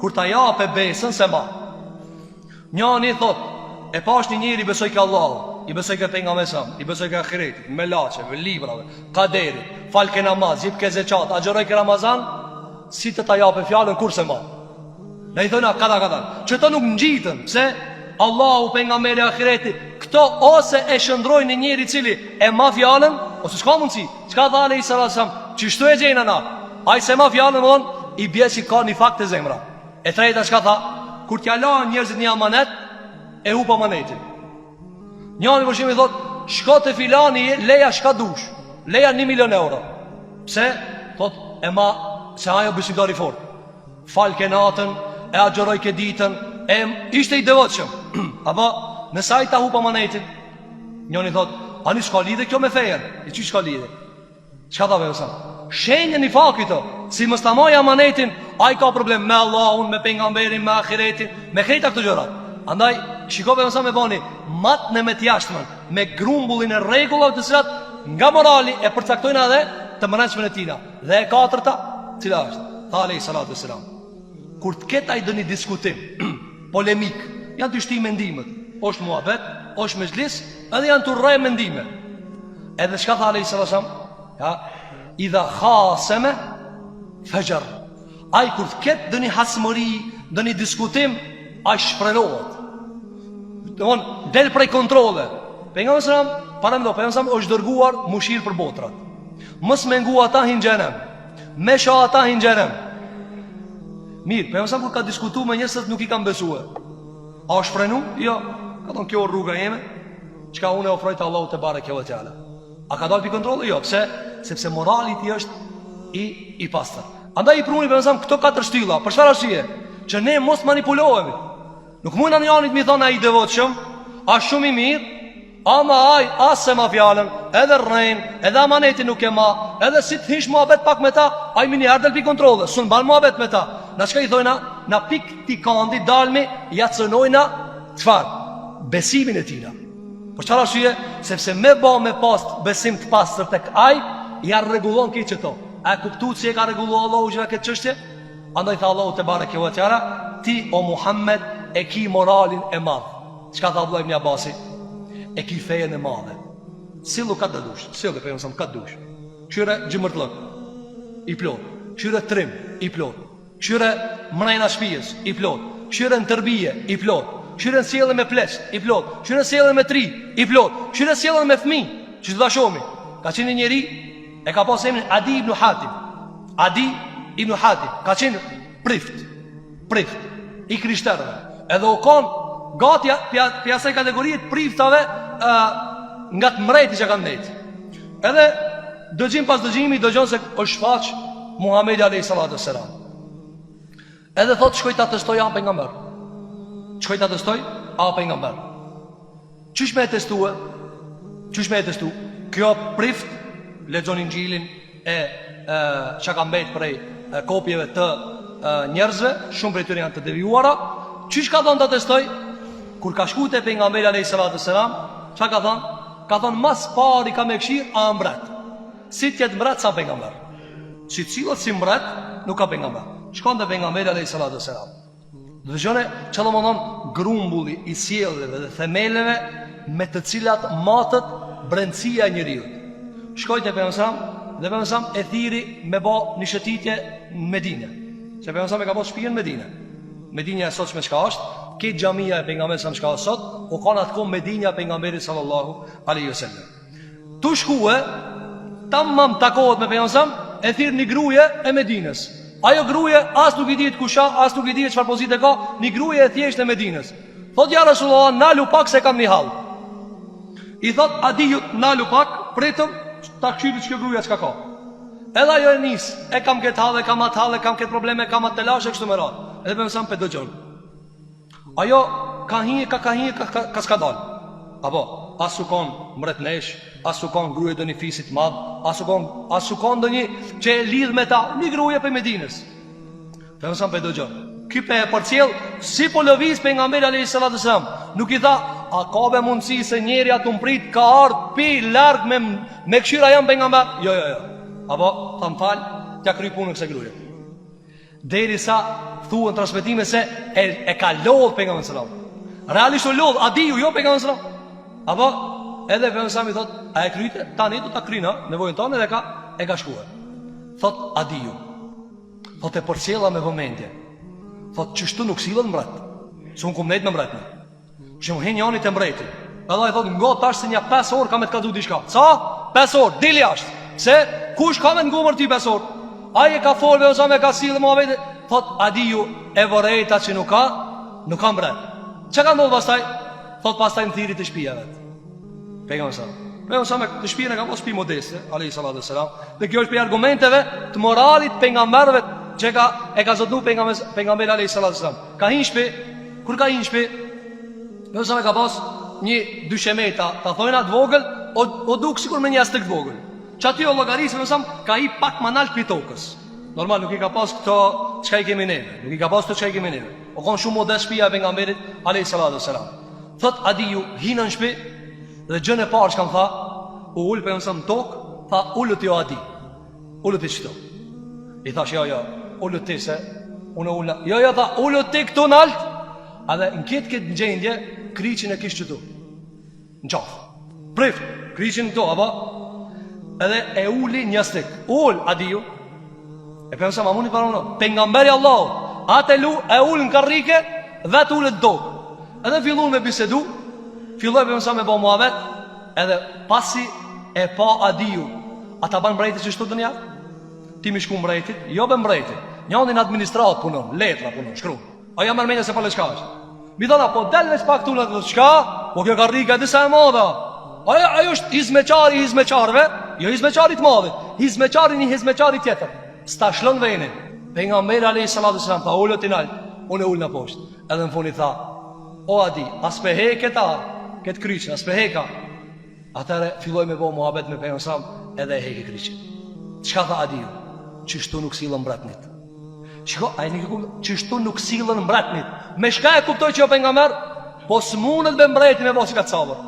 Kur ta jape besën se ma. Njëri thot, e pash një njeri besoj ke Allahu, i besoj ke pejgamberin, i besoj ke ahiretit, me laçeve, librave, kaderit, fal ke namaz, jep ke zeqat, agjeroj ke Ramazan, si të ta jape fjalën kurse ma. Ne i thona kada. Që to nuk ngjitën, pse? Allahu, pejgamberi, ahireti, këto ose e shndrojnë një njeri i cili e ma fjalën, ose s'ka mundsi. Çka tha alayhis salam? Çishto e gjejnë ana? Ai se ma fjalën, domthon, i bie si ka një fakt të zemra. E treta çka tha? Kur t'ja la njerëzit një amanet, e hu pa amanetin. Njëri për shembull i thot, shko te filani, leja shka dush, leja 1 milion euro. Pse? Thot, e ma, se ajo besimtar i fort. Fal ke natën, e agjeroj ke ditën, e ishte i devotshëm. Apo, nëse ai ta hu pa amanetin, njëri thot, ani s'ka lidhe kjo me fejen? E çu s'ka lidhe? Çka tha vësa? Shenjën i fakit to, si mos ta moj amanetin, ai ka problem me Allahun, me pejgamberin, me ahiretin, me krejta këto gjëra. Andaj, shikove mësa me bani matën e me t'jashtëmën, me grumbullin e rregullave të cilat nga morali e përcaktojnë edhe të mërënçmën e tina. Dhe e katërta, cila është? Tha alayhis salatu wassalam, kur të ketë ai dëni diskutim, polemik, janë të shti mendimet, është muhabet, është mezhlis, edhe janë të rrej mendime. Edhe çka tha alayhis salatu wassalam? Ja, idha khasama fajar. Ai kur të ketë dëni hasmëri, dëni diskutim, ai shprenohet. Domthon, del prej kontrolle. Pejgamberi sallam, para më do, pejgamberi sallam është dërguar mushir për botrat. Mos me ngu ata hin xhenem. Me shoh ata hin xhenem. Mirë, pejgamberi sallam kur ka diskutuar me njerëz nuk i kanë besuar. A është shprenu? Jo. Ka thonë kjo rruga jeme, çka unë e ofroj te Allahu te bareke ve teala. A ka dalë pi kontrolli? Jo, pse? Sepse morali i tij është i pastër. Andaj i pruni pejgamberi sallam këto 4 shtylla, për çfarë arsye? Që ne mos manipulohemi. Nuk mund në janit mi thonë a i devotshëm, a shumë i mirë, ama aj, asë se ma fjallën, edhe rrejnë, edhe amanetin nuk e ma, edhe si të hish muhabet pak me ta, a i mini ardel pi kontrole, së në banë muhabet me ta. Na shka i thojna, na pik ti kandi dalmi, ja cënojna, qëfar? Besimin e tina. Por qëra shuje, sepse me ba me past besim të pastër tek aj, ja regulon ki që to. A e kuptu që e ka regullu Allah u gjitha këtë qështje? Andaj tha Allahu te bareke ve teala, ti o Muhammed e ki moralin e madh. Çka tha Abdullah ibn Abbasi? E ki fejen e madhe. Sillu ka dush, sillu pe jam ka dush. Qyre gjimërtllok i plot, qyre trim i plot, qyre mrejna shtëpis i plot, qyre në tërbije i plot, qyre në sjellje me plesh i plot, qyre në sjellje me tri i plot, qyre në sjellje me fëmijë, që të shohim. Ka qenë një njeri e ka pasur emrin Adi ibn Hatim. Adi ibn Hatim ka qenë prift i krishterëve. Edhe u konë gati për asaj kategorie të priftave nga të mrejti që kanë nejtë. Edhe dëgjim pas dëgjimi dëgjon se është shfaq Muhamedi alayhis salatu wassalam. Edhe thot shkoj ta testoj apo nga mërë. Shkoj ta testoj a pejgamber. Qysh me e testue? Qysh me e testu? Kjo prift, lexon Injilin çka ka mbet prej kopjeve të njerëzve, shumë prej tyre janë të devijuara. Qysh ka thonë ta testoj? Kur ka shkuar te pejgamberi alayhis salatu wassalam, çka ka thonë? Ka thonë mas pari ka me këshir a mbret. Si tjetë mbret sa pejgamber. Si cilët si mbret, nuk ka pejgamber. Shkon te pejgamberi alayhis salatu wassalam. Dëgjone, çfarë do të thonë grumbulli i sjelljeve dhe themeleve me të cilat matët brendësia e njeriu. Shkoi te pejgamberi dhe pejgamberi e thiri me bë një shëtitje në Medinë. Se pejgamberi ka bërë shtëpinë në Medinë. Medinë e sotshme çka është? Këtë xhamia e pejgamberit sa çka është sot, u kanë atë Medinë e pejgamberit sallallahu alaihi wasallam. Tu shkuë, tamam takohet me pejgamberin, e thirr një gruaje e Medinës. Ajo gruaje as nuk i dihet kush është, as nuk i dihet çfarë pozitë ka, një gruaje e thjeshtë e Medinës. Thot ja Rasulullah, nalu pak se kam një hall. I thot Adiu, nalu pak, pritëm ta këshillit që gruaja çka ka. Edhe ajo e nis, e kam këtë hall, e kam atë hall, e kam këtë probleme, kam atë telashe kështu me radhë. Edhe pejgamberi pe dëgjon. Ajo ka s'ka dal. Apo as u kon mbretnesh, as u kon gruaje do një fisit madh, as u kon do një që e lidh me ta, një gruaje pe Medinës. Pejgamberi pe dëgjon. Ky pe e përcjell si po lëviz pejgamberi alayhis salatu wasalam. Nuk i tha, a ka be mundësi se njeri atu mprit ka ardh pi larg me këshira jam pejgamber? Jo. Apo tham fal, t'ja kryj punën kësaj gruaje. Derisa thuan transmetime se e ka lodh pejgamberi sallallahu alaihi wasallam. Realisht u lodh Adiu, jo pejgamberi sallallahu alaihi wasallam. Apo edhe pejgamberi i thot, a e kryte? Tani do ta kryna, nevojën tonë dhe e ka shkuar. Thot Adiu. Thot e përcjella me vëmendje. Thot çështu nuk sillet mbret. Se un kum nejt me mbretën. Që më henjani të mbreti. Edhe i thot, ngo tash se një 5 orë ka me të kadu diçka. Ca? 5 orë, dili jashtë. Se kush ka me ngumër ti 5 orë? Aje ka folve ose me ka silë Muhamedi. Thot Adiu e vorejta që nuk ka mbret. Që ka ndodhë pastaj? Thot pastaj më thiri të shpia vet. Pejgamberi sa. Pejgamberi sa me të shpia ka po shtëpi modeste, alayhi salatu wassalam. Dhe kjo është për argumenteve të moralit pejgamberëve që e ka zotnu pejgamberi alayhi salatu wassalam. Ka hin shtëpi, kur ka hin shtëpi, pejgamberi sa me ka pas një dyshemeta, ta thojnë atë vogël, o duk sikur me një astek vogël. Që aty o logarisë mësam ka i pak manal për tokës. Normal nuk i ka pas këto çka i kemi neve. Nuk i ka pas këto çka i kemi neve. O konë shumë modest shtëpia e pejgamberit alayhi salatu wassalam. Thot Adiu hinë në shtëpi dhe gjën e parë që kam tha, u ul për mësam tokë, tha ullët jo Adi. Ullët i qëto. I thash jo, ullët ti se unë ullë. Jo, tha ullët ti këtu në altë. Edhe në këtë gjendje kriqin e kishë qëtu. Në qafë. Prift, kriqin këtu, apo? Edhe e uli një stik. Ull Adiu. E për mësam amuni para unë. Pejgamberi Allah, atë e ullë në karrike dhe të ullët tokë. Edhe fillun me bisedu. Filloj për mësam me bo muhabet. Edhe pasi e pa Adiu, a ta ban mbrejtit që shtu të njatë? Ti mi shku mbrejtit? Jo be mbrejtit. Njëndin administrat punon, letra punon, shkru. Aja mërmenja se pale qka është. Mi thona, po del veç pak tu në të qka? Po kjo karrika e disa e madha. Ajo është hizmeqari i hizmeqarve. Jo hizmeqari të madhit, hizmeqari një hizmeqari tjetër. Sta shlën venin. Pejgamberi alayhi salatu wasalam tha ullët i naltë, unë e ullë në poshtë. Edhe në funi tha, o Adi, as pe he këtë kryqin, as pe heka. Atëre filloj me bo muhabet me pejgamberin edhe e heke kryqin. Çka tha Adiu? Qështu nuk silën mbretnit. Qështu nuk silën mbretnit. Me shka e kuptoj që jo pejgamber? Po s'munët be mbreti me bo që ka të sabër.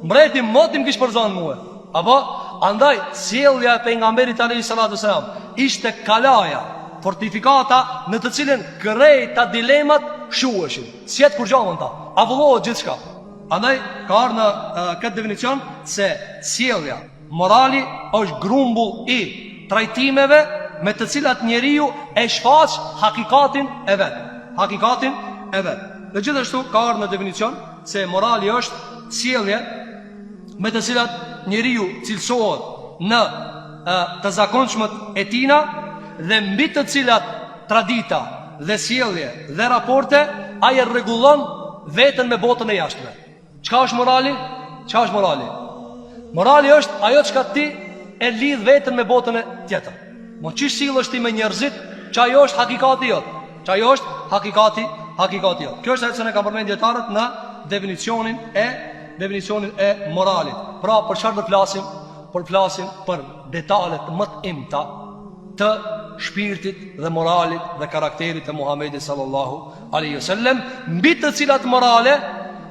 Mbreti motim kish përzanë muhe. Apo, andaj, sjellja e pejgamberit alayhi salatu wasalam ishte kalaja, fortifikata në të cilën krejta dilemat shuheshin. Sjetë kur gjamën ta, avullohet gjithë shka. Andaj, ka arë në këtë definicion se sjellja, morali është grumbull i trajtimeve me të cilat njeriu e shfaq hakikatin e vetë. Hakikatin e vetë. Dhe gjithashtu ka arë në definicion se morali është sjellje me të cilat njeriu cilësohet në të zakonshmët e tina dhe mbi të cilat tradita dhe sjellje dhe raporte aje rregullon veten me botën e jashtme. Çka është morali? Çka është morali? Morali është ajo çka ti e lidh veten me botën e tjetër. Mo çish sillesh ti me njerëzit, çajo është hakikati jot. Çajo është hakikati jot. Kjo është ajo që ne kam përmendur dietarët në definicionin e moralit. Pra për çfarë do flasim? Flasim për detalet më të imta të shpirtit dhe moralit dhe karakterit të Muhamedit sallallahu alaihi wasallam, mbi të cilat morale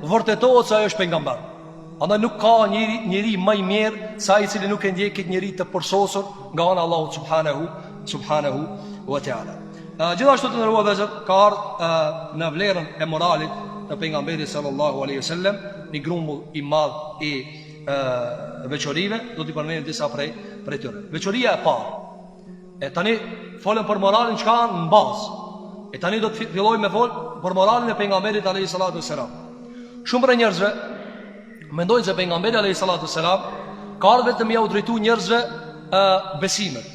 vërtetohet se ai është pejgamber. Andaj nuk ka njeri më i mirë se ai i cili nuk e ndjek këtë njeri të përsosur nga ana Allahu subhanahu wa taala. Gjithashtu të ndërua vëllezër, ka ardhur në vlerën e moralit të pejgamberit sallallahu alaihi wasallam një grumbull i madh i veçorive, do t'i përmendim disa prej tyre. Veçoria e parë. E tani folëm për moralin çka në bazë. E tani do të fillojmë me fol për moralin e pejgamberit alayhi salatu wasalam. Shumë për njerëzve mendojnë se pejgamberi alayhi salatu wasalam ka ardhur vetëm ja u drejtu njerëzve besimet.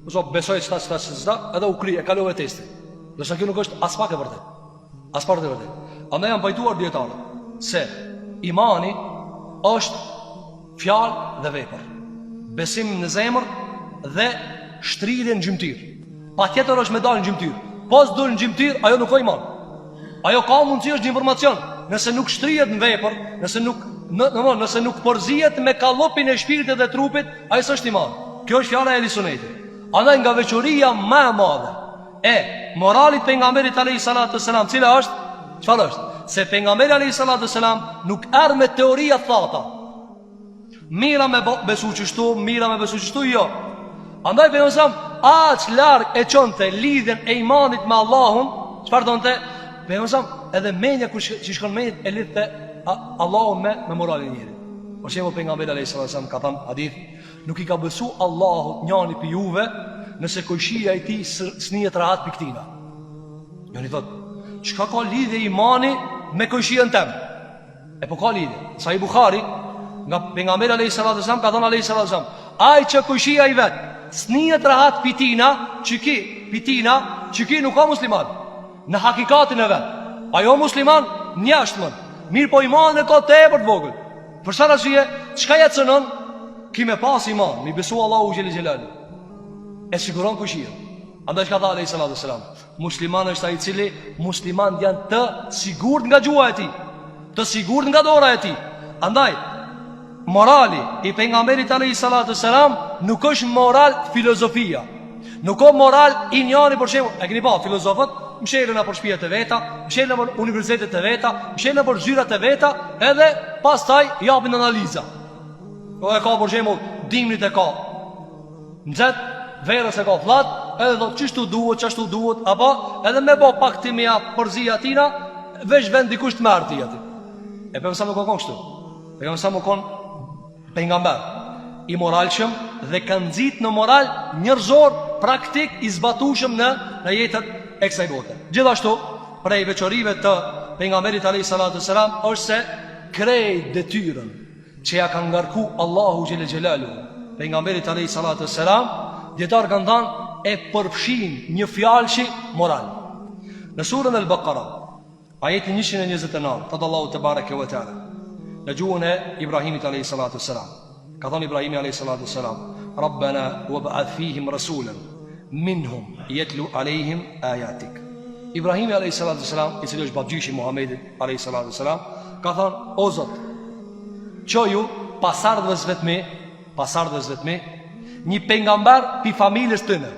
Ose besoj çfarë, edhe u kri, e kaloi testin. Do sa kjo nuk është as pak e vërtetë. As pak e vërtetë. Andaj janë pajtuar dietarët se imani është fjalë dhe vepër, besim në zemër dhe shtrirje në gjymtyr. Patjetër është me dalë në gjymtyr. Pas dul në gjymtyr, ajo nuk ka iman. Ajo ka mundësi është një informacion. Nëse nuk shtrihet në vepër, nëse nuk përzihet me kallopin e shpirtit dhe trupit, ai s'është iman. Kjo është fjala e Elisonetit. Andaj nga veçoria më e madhe e moralit pejgamberit alayhi salatu wasalam, cila është? Çfarë është? Se pejgamberi alayhi salatu wasalam nuk erdhi me teoria thata. Mira me besu qështu, mira me besu qështu, jo. Andaj për nësëm, aq larg e qonte lidhjen e imanit me Allahun, çfarë donte? Për nësëm, edhe menja që shkon menjit e lidhte Allahun me moralin njëri. Por që e më pejgamberi alayhi salatu wasalam ka thënë hadith, nuk i ka besu Allahut njani për juve nëse kojshia i ti s'nijet rahat për këtina. Njani thot, çka ka lidhje imani me kojshia në tem? E po ka lidhje. Sa i Bukhari, nga pejgamberi alayhi salatu wasallam ka thënë alayhi salatu wasallam, ai që kushia i vet s'nihet rahat pitina, çiki nuk ka musliman. Në hakikatin e vet, ajo musliman njashtëm. Mirë po imani ka tepër të vogël. Për çfarë arsye? Çka ja cënon? Ki me pas iman, mi besu Allahu xhelal. E siguron kushia. Andaj ka thënë alayhi salatu wasallam, muslimani është ai i cili muslimanët janë të sigurt nga gjuha e tij, të sigurt nga dora e tij. Andaj morali i pejgamberit alayhi salatu wasalam nuk është moral filozofia. Nuk ka moral i njëri, për shembull, e keni pa filozofët mshelen për shtëpiat e veta, mshelen për universitetet e veta, mshelen për zyrat e veta, edhe pastaj japin analiza. O e ka për shembull dimnit e ka nxet, verës e ka flat, edhe do çështu çashtu duhet, apo edhe me bë pak timia përzia tina, veç vend dikush të marr ti aty. E për sa më kokon kështu. E kam sa më kon pejgamber i moralshëm dhe ka nxit në moral njerëzor praktik i zbatueshëm në jetën e kësaj bote. Gjithashtu, prej veçorive të pejgamberit alayhi salatu wasalam është se krejt detyrën që ja ka ngarku Allahu xhelel xhelalu pejgamberit alayhi salatu wasalam, dietar kanë thënë e përfshin një fjalëshi moral. Në surën Al-Baqara, ajeti 129, thot Allahu te bareke ve teala, në gjuhën e Ibrahimit alayhi salatu wassalam. Ka thënë Ibrahimi alayhi salatu wassalam, Rabbana wab'ath fihim rasulan minhum yatlu alayhim ayatik. Ibrahimi alayhi salatu wassalam, i cili është babgjyshi i Muhamedit alayhi salatu wassalam, ka thënë, o Zot, çoju pasardhës vetëm një pejgamber pi familjes tënde,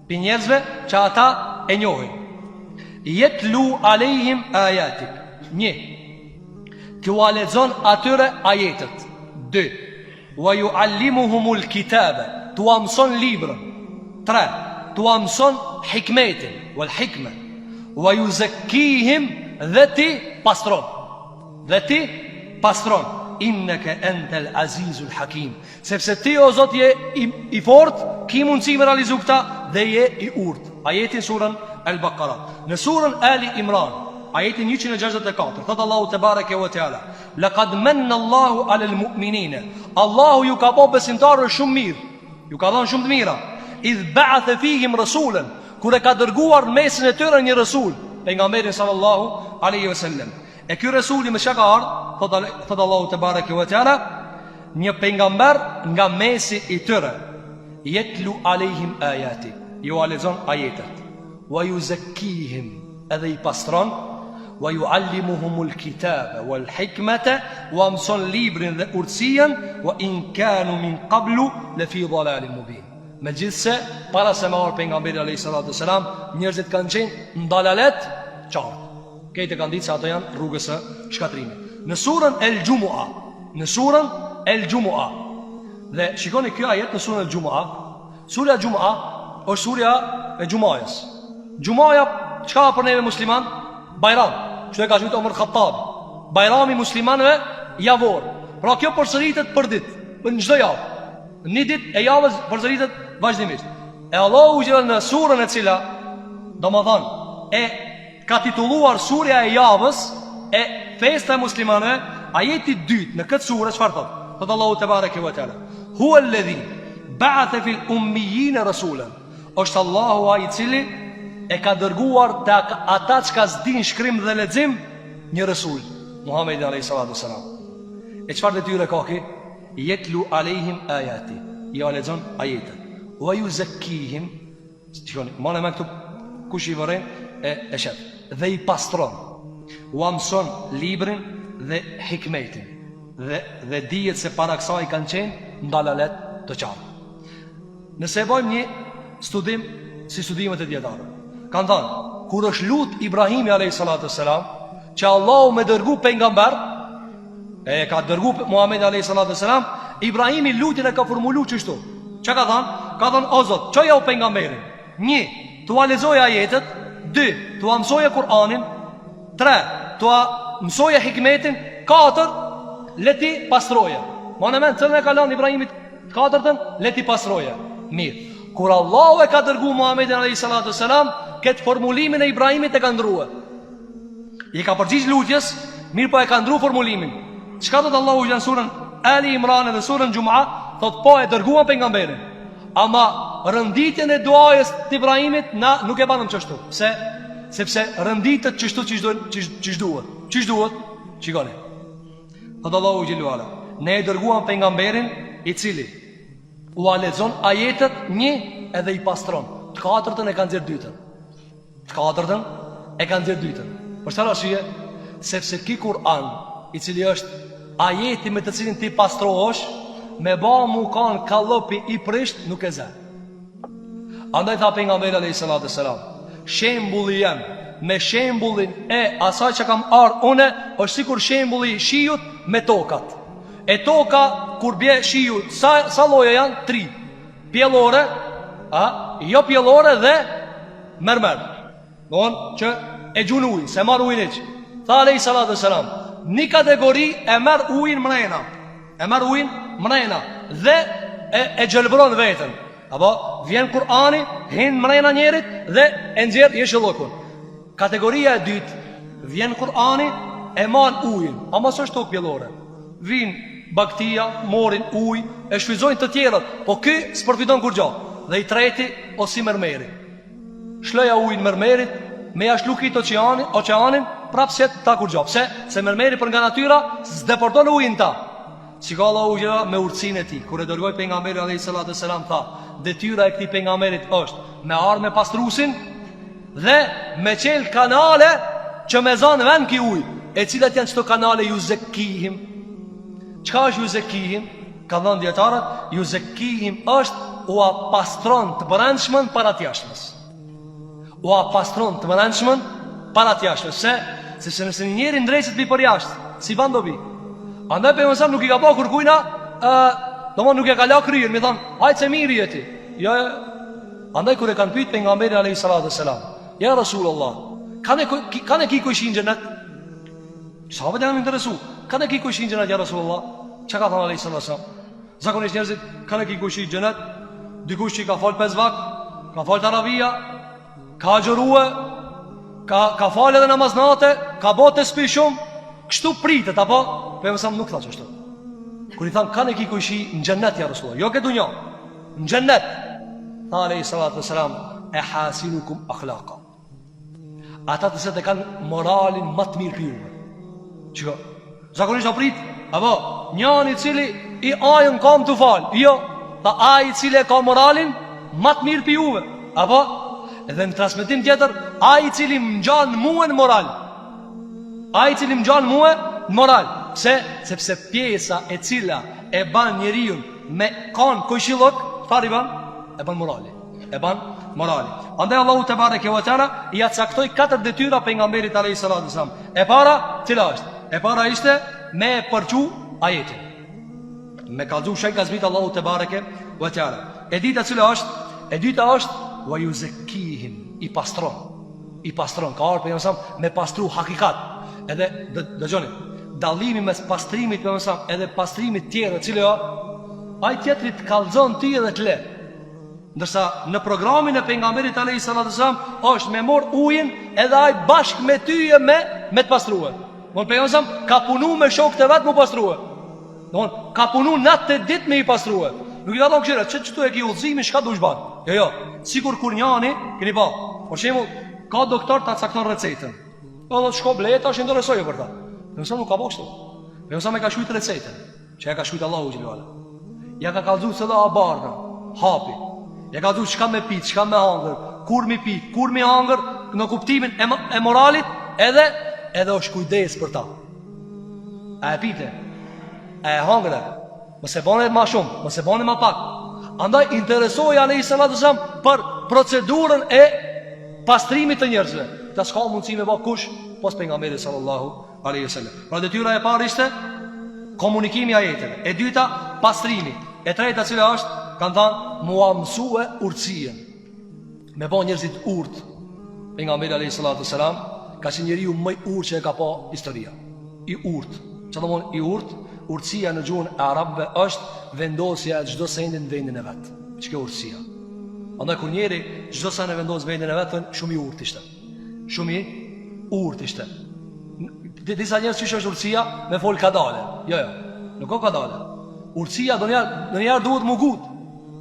pi njerëzve që ata e njohin. Yatlu alayhim ayatik. 1. Të u lexon atyre ajetet. 2. Wa yuallimuhumul kitaba, të u mëson librin. 3. Të u mëson hikmetin wal hikma. Wa yuzakkihim, dhe ti pastron. Innaka antal azizul hakim. Sepse ti o Zot je i fort, ki mundësi me realizu këta dhe je i urt. Ajetin surën Al-Baqara. Në surën Ali Imran, ajetin 164, thot Allahu te bareke ve teala, laqad manna Allahu alal mu'minina. Allahu ju ka bë besimtarë shumë mirë, ju ka dhënë shumë të mira. Idh ba'atha fihim rasulan, kur e ka dërguar në mesin e tyre një rasul, pejgamberin sallallahu alaihi wasallam. E ky rasuli me çka ka ardhur, thot Allahu te bareke ve teala, një pejgamber nga mesi i tyre, yatlu alaihim ayati, ju alezon ajetet, wa yuzakkihim, edhe i pastron, wa yuallimuhumul kitaba wal hikmata, wa mëson librin dhe urtësinë, wa in kanu min qablu la fi dhalalin mubin. Megjithse para se me ardhur pejgamberi alayhis salatu wasalam, njerëzit kanë qenë në dalalet qartë. Këto kanë ditë se ato janë rrugës së shkatrimit. Në surën El-Jumu'a, në surën El-Jumu'a. Dhe shikoni kjo ajet në surën El-Jumu'a. Surja El-Jumu'a është surja e Gjumajës. Gjumaja çka për neve musliman? Bajram. Çdo e ka thënë Omar Khattabi. Bajrami muslimanëve javor. Pra kjo përsëritet për ditë, në çdo javë. Një ditë e javës përsëritet vazhdimisht. E Allahu jëll në surën e cila, domethënë, e ka titulluar surja e javës e festa e muslimanëve, ajeti 2 në këtë surë çfarë thot? Thot Allahu te bareke ve teala: "Huwa alladhi ba'atha fil ummiyina rasulan." Është Allahu ai i cili e ka dërguar te ata që s'din shkrim dhe lexim një rasul, Muhamedi alayhis salam. E çfarë detyre ka ki? Yetlu alehim ayati, ja lexon ajetet. Wa yuzakkihim, shikoni, mëna me këtu kush i vëren e shet. Dhe i pastron. Wa mëson librin dhe hikmetin. Dhe dijet se para kësaj kanë qenë ndalalet të qartë. Nëse bëjmë një studim si studimet e dietarëve, kanë thënë, kur është lut Ibrahimi alayhis salam, që Allahu me dërgu pejgamber, e ka dërgu Muhamedi alayhis salam, Ibrahimi lutjen e ka formulu kështu. Çka ka thënë? Ka thënë: "O Zot, çoja u pejgamberin. 1. Tua lexoja ajetet, 2. Tua mësoja Kur'anin, 3. Tua mësoja hikmetin, 4. Leti pastroja." Monument çelën e ka lënë Ibrahimit 4-ën, leti pastroja. Mirë. Kur Allahu e ka dërgu Muhamedit alayhis salam, këtë formulimin e Ibrahimit e ka ndrua. I ka përgjigj lutjes, mirë po e ka ndru formulimin. Çka thot Allahu në surën Ali Imran dhe surën Jumu'a? Thot po e dërguan pejgamberin. Ama rënditjen e duajës të Ibrahimit na nuk e banëm çështu. Pse? Sepse rënditet çështu çish duhet. Çish duhet? Çikoni. Thot Allahu xhelalu ala: "Ne e dërguam pejgamberin i cili u lexon ajetet 1 edhe i pastron. Të katërtën e kanë nxjerr dytën. Të katërtën e kanë nxjerr dytën. Për çfarë arsye? Sepse ky Kur'an, i cili është ajeti me të cilin ti pastrohesh, me ba mu kanë kallopi i prisht nuk e zë. Andaj tha pejgamberi alayhis salam: "Shembulli jam me shembullin e asaj që kam ardhur une, është sikur shembulli i shiut me tokat. E toka kur bie shiu, sa lloje janë? 3. Pjellore, jo pjellore dhe mermer. Don që e gjun ujë, se marr ujin hiç. Tha alayhis salam: "Një kategori e merr ujin mrena. E merr ujin mrena dhe e gjelbron veten. Apo vjen Kur'ani, hin mrena njerit dhe e nxjerr jeshillokun. Kategoria e dytë, vjen Kur'ani, e marr ujin, ama s'është tokë pjellore. Vin baktia, morin ujë, e shfryzojnë të tjerët, po ky s'përfiton kur gjë. Dhe i treti o si mermeri. Shloja ujin mermerit, me jashtë lukit oqeanin, prapë se ta kur gjë. Pse? Se mermeri për nga natyra s'deporton ujin ta. Si ka Allahu gjëra me urtësinë e tij. Kur e dërgoi pejgamberi alayhis salam tha: "Detyra e këtij pejgamberit është me ardhë me pastrusin dhe me qel kanale që me zanë vend ki ujë, e cilat janë çto kanale ju zekihim." Çka është ju zekihim? Ka dhënë dietarët, ju zekihim është u pastron të brendshmën para të jashtmes. U pastron të brendshmën para të jashtmes. Se nëse një njeri ndrejset bi për jashtë, si ban dobi. Andaj pejgamberi nuk i ka pa kërkujna, domon nuk e ka la kryer, më thon, hajt se mirë jeti. Jo. Andaj kur e kanë pyet pejgamberin alayhis salam: "Ya Rasulullah, kanë ki kushin xhenet?" Sahabët janë interesu. Kanë ki kushin xhenet ya Rasulullah? Çka ka thënë alayhis salam? Zakonisht njerëzit kanë ki kushin xhenet, dikush që ka fal 5 vakt, ka fal taravia, ka xhurue, ka fal edhe namaznate, ka bote spi shumë, kështu pritet apo? Pejgamberi nuk tha çështë. Kur i than kanë ki kushi në xhennet ya Rasulullah, jo ke dunjë. Në xhennet. Tha alayhis salam: "E hasinukum akhlaqa." Ata të se kanë moralin më të mirë për ju. Çka? Zakonisht aprit, apo njëri i cili i ajën kam të fal. Jo, ta ai i cili ka moralin më të mirë për juve. Apo edhe në transmetim tjetër, ai i cili më ngjan mua në moral. ai i cili më gjan mua në moral. Sepse pjesa e cila e ban njeriu me kon kujshillok, çfarë i ban? E ban morali. E ban morali. Andaj Allahu te bareke ve teala ja caktoi 4 detyra pejgamberit alayhis salam. E para, cila është? E para ishte me përçu ajetin. Me kallzu shej gazmit Allahu te bareke ve teala. E dita cila është? E dyta është wa yuzakkihim, i pastron. I pastron, ka ardhur pejgamberi me pastru hakikat. Edhe dëgjoni, dallimi mes pastrimit pejgamberi edhe pastrimit tjetër, cili ai tjetri të kallzon ti edhe të le. Ndërsa në programin e pejgamberit alayhis salam është me mor ujin edhe ai bashkë me ty e me të pastruar. Don pejgamberi ka punu me shokët e vet me pastruar. Don ka punu natë ditë me i pastruar. Nuk i ka thonë këshira, çtu e ke udhëzimin, çka dush ban? Jo, sikur kur njani, keni pa. Për shembull, ka doktor ta cakton recetën. Do të shko bleta, është interesoj për ta. Nëse nuk ka boshtu. Nëse më ka shujt recetën, që e ka shujt Allahu xhelalu. Ja ka kallzu se dha barka, hapi. Ja ka thënë çka me pit, çka me hangër, kur mi pit, kur mi hangër, në kuptimin e moralit, edhe është kujdes për ta. A e pite? A e hangër? Mos e bane më shumë, mos e bane më pak. Andaj interesoi alayhis salam për procedurën e pastrimit të njerëzve. Ta s'ka mundësi me bë kush pos pejgamberit sallallahu alaihi wasallam. Pra detyra e parë ishte komunikimi i ajeteve. E dyta pastrimi. E treta cila është, kanë thënë mua mësue urtësien. Me bë njerëzit urt. Pejgamberi alayhis salam ka qenë njeriu më i urtë që e ka pa historia. I urt. Çfarë do të thonë i urt? Urtësia në gjuhën e arabëve është vendosja e çdo sendi në vendin e vet. Ç'ka urtësia? Andaj kur njeri çdo sa në vendos vendin e vet, thon shumë i urtë ishte. Shumë i urtë ishte. Disa njerëz që është urtësia me fol kadale. Jo, nuk ka kadale. Urtësia do njëherë duhet mungut.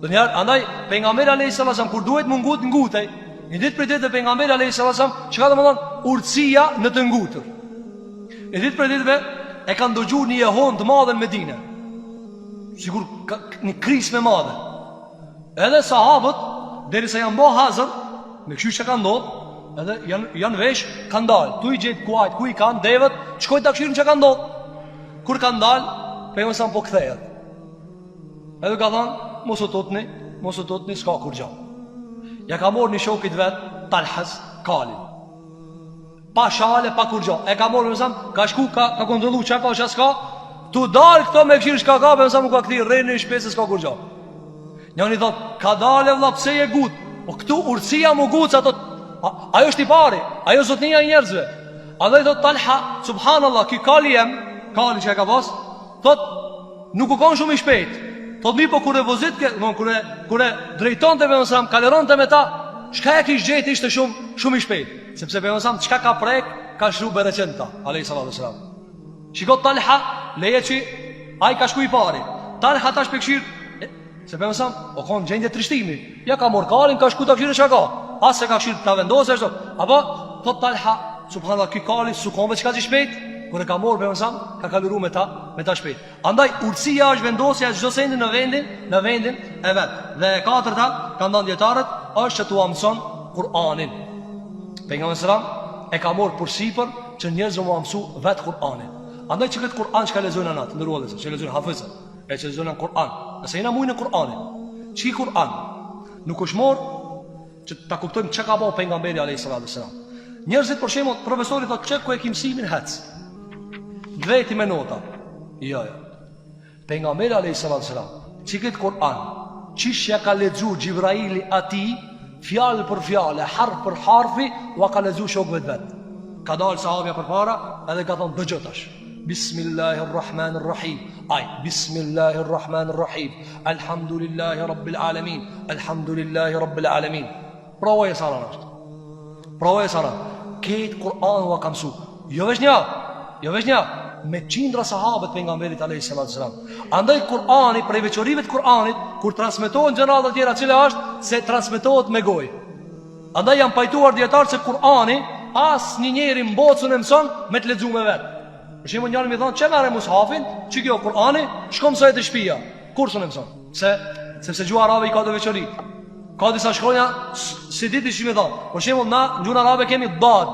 Do njëherë andaj pejgamberi alayhis salam kur duhet mungut ngutej. Një ditë për ditë pejgamberi alayhis salam çka do të thonë urtësia në të ngutur. Një ditë për ditë e kanë dëgjuar një jehon të madhe në Medinë. Sigur një krizë me madhe. Edhe sahabët derisa janë bë hazër me kështu që ka ndodhur, edhe janë vesh, kanë dalë. Tu i gjet kuajt, ku i kanë devët, shkoj ta këshirin që ka ndodhur. Kur kanë dalë, pejgamberi sa po kthehet. Edhe ka thënë, mos u tutni, s'ka kur gjë. Ja ka marrë një shokit vet, Talhas, Kalin. Pa shale, pa kur gjë. E ka marrë mësam, ka shku, ka kontrollu çka ka, çka s'ka. Tu dal këto me këshir çka ka, mësam u ka kthyer rreni në shpesë s'ka kur gjë. Njëri thot, ka dalë vëlla pse je gut? Po këtu urtësia më gut ato. Ajo është i pari, ajo zotnia e njerëzve. Andaj thot Talha, subhanallahu, ki Kali që e ka pas, thot nuk u kon shumë i shpejt. Thot mi po kur e vozit ke, kur e drejtonte me mësam, kaleronte me ta, çka e kish gjetë ishte shumë i shpejt. Sepse me mësam çka ka prek, ka shru bereqenta, alayhi salatu sallam. Shikot Talha, leje që ai ka shku i pari. Talha tash pekshir, se për mësam, o konë gjendje trishtimi. Ja ka morë Kalin, ka shku të këshirë që ka. Asë se ka këshirë të vendose, ashtu. Apo, thot Talha, subhanallah, ki Kalin, su konve qka që shpejt, kër e ka morë për mësam, ka kaluru me ta shpejt. Andaj, urtësia është vendosja çdo sendi në vendin e vetë. Dhe e katërta, ka ndonë djetarët, është që tu amëson Kur'anin. Pejgamberi sallam e ka morë përsipër që njerëzve mu amësu vetë Kur'anin. Andaj që këtë Kur'an që ka lezojnë anatë, ndërruallëse, që lezojnë hafizën, e që lezojnë në Kur'an. Nëse jena mujnë në Kur'anin, që i Kur'an nuk është morë që ta kuptojmë që ka bo pejgamberi alayhis salam. Njerëzit për shembull, profesori thotë çka ku e kim mësimin hec. Drejti me nota. Jo. Pejgamberi alayhis salam, që këtë Kur'an, çish ja ka lexuar Xhibraili atij, fjalë për fjalë, harf për harfi, u ka lexuar shokëve vet. Ka dalë sahabja përpara, edhe ka thonë dëgjoj tash. Bismillahirrahmanirrahim. Bismillahirrahmanirrahim. Alhamdulillahi rabbil alamin. Alhamdulillahi rabbil alamin. Provoj e saran është. Provoj e saran. Këtë Kur'an u ka mësu. Jo veç një. Me qindra sahabët pejgamberit alayhis salam. Andaj Kur'ani, prej veçorive të Kur'anit, kur transmetohen gjërat e tjera, cila është se transmetohet me gojë. Andaj janë pajtuar dietar se Kur'ani as një njeri mbocën e mëson me të lexuar me vet. Për shembull njëri më thon, "Çe merre mushafin? Çi kjo Kur'ani? Shko mësoj te shtëpia." Kursun e mëson. Sepse gjuha arabe i ka të veçori. Ka disa shkronja si ditë që më thon. Për shembull na në gjuhën arabe kemi dad,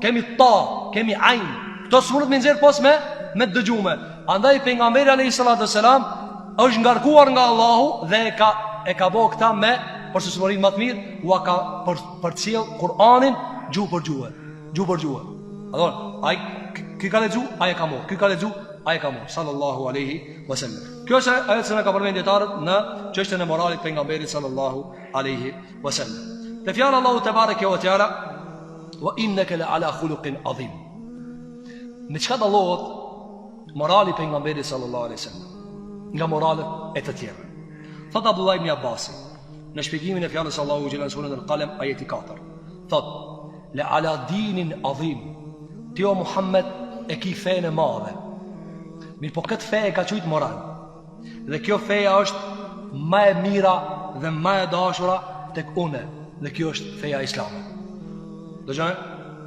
kemi ta, kemi ain. Kto s'mundet me nxjerr pos me dëgjume. Andaj pejgamberi alayhis salatu wassalam është ngarkuar nga Allahu dhe e ka bëu këtë me përsosmërinë më të mirë, u ka përcjell Kur'anin gjuhë për gjuhë. Adon, ai ky ka lexu, ai ka marr. Ky ka lexu, ai ka marr. Sallallahu alaihi wasallam. Kjo është ajo që na ka përmendur dietarët në çështën e moralit pejgamberit sallallahu alaihi wasallam. Te fjala Allahu te bareke ve teala, wa innaka la ala khuluqin adhim. Me çka dallohet morali pejgamberit sallallahu alaihi wasallam nga moralet e të tjera? Thot Abdullah ibn Abbas në shpjegimin e fjalës Allahu xhelal surën Al-Qalam ajeti 4. Thot la ala dinin adhim. Ti o Muhammed e ki fenë e madhe. Mirë po këtë fe e ka qujtë moral. Dhe kjo feja është ma e mira dhe ma e dashura tek une. Dhe kjo është feja islame. Dhe gjënë,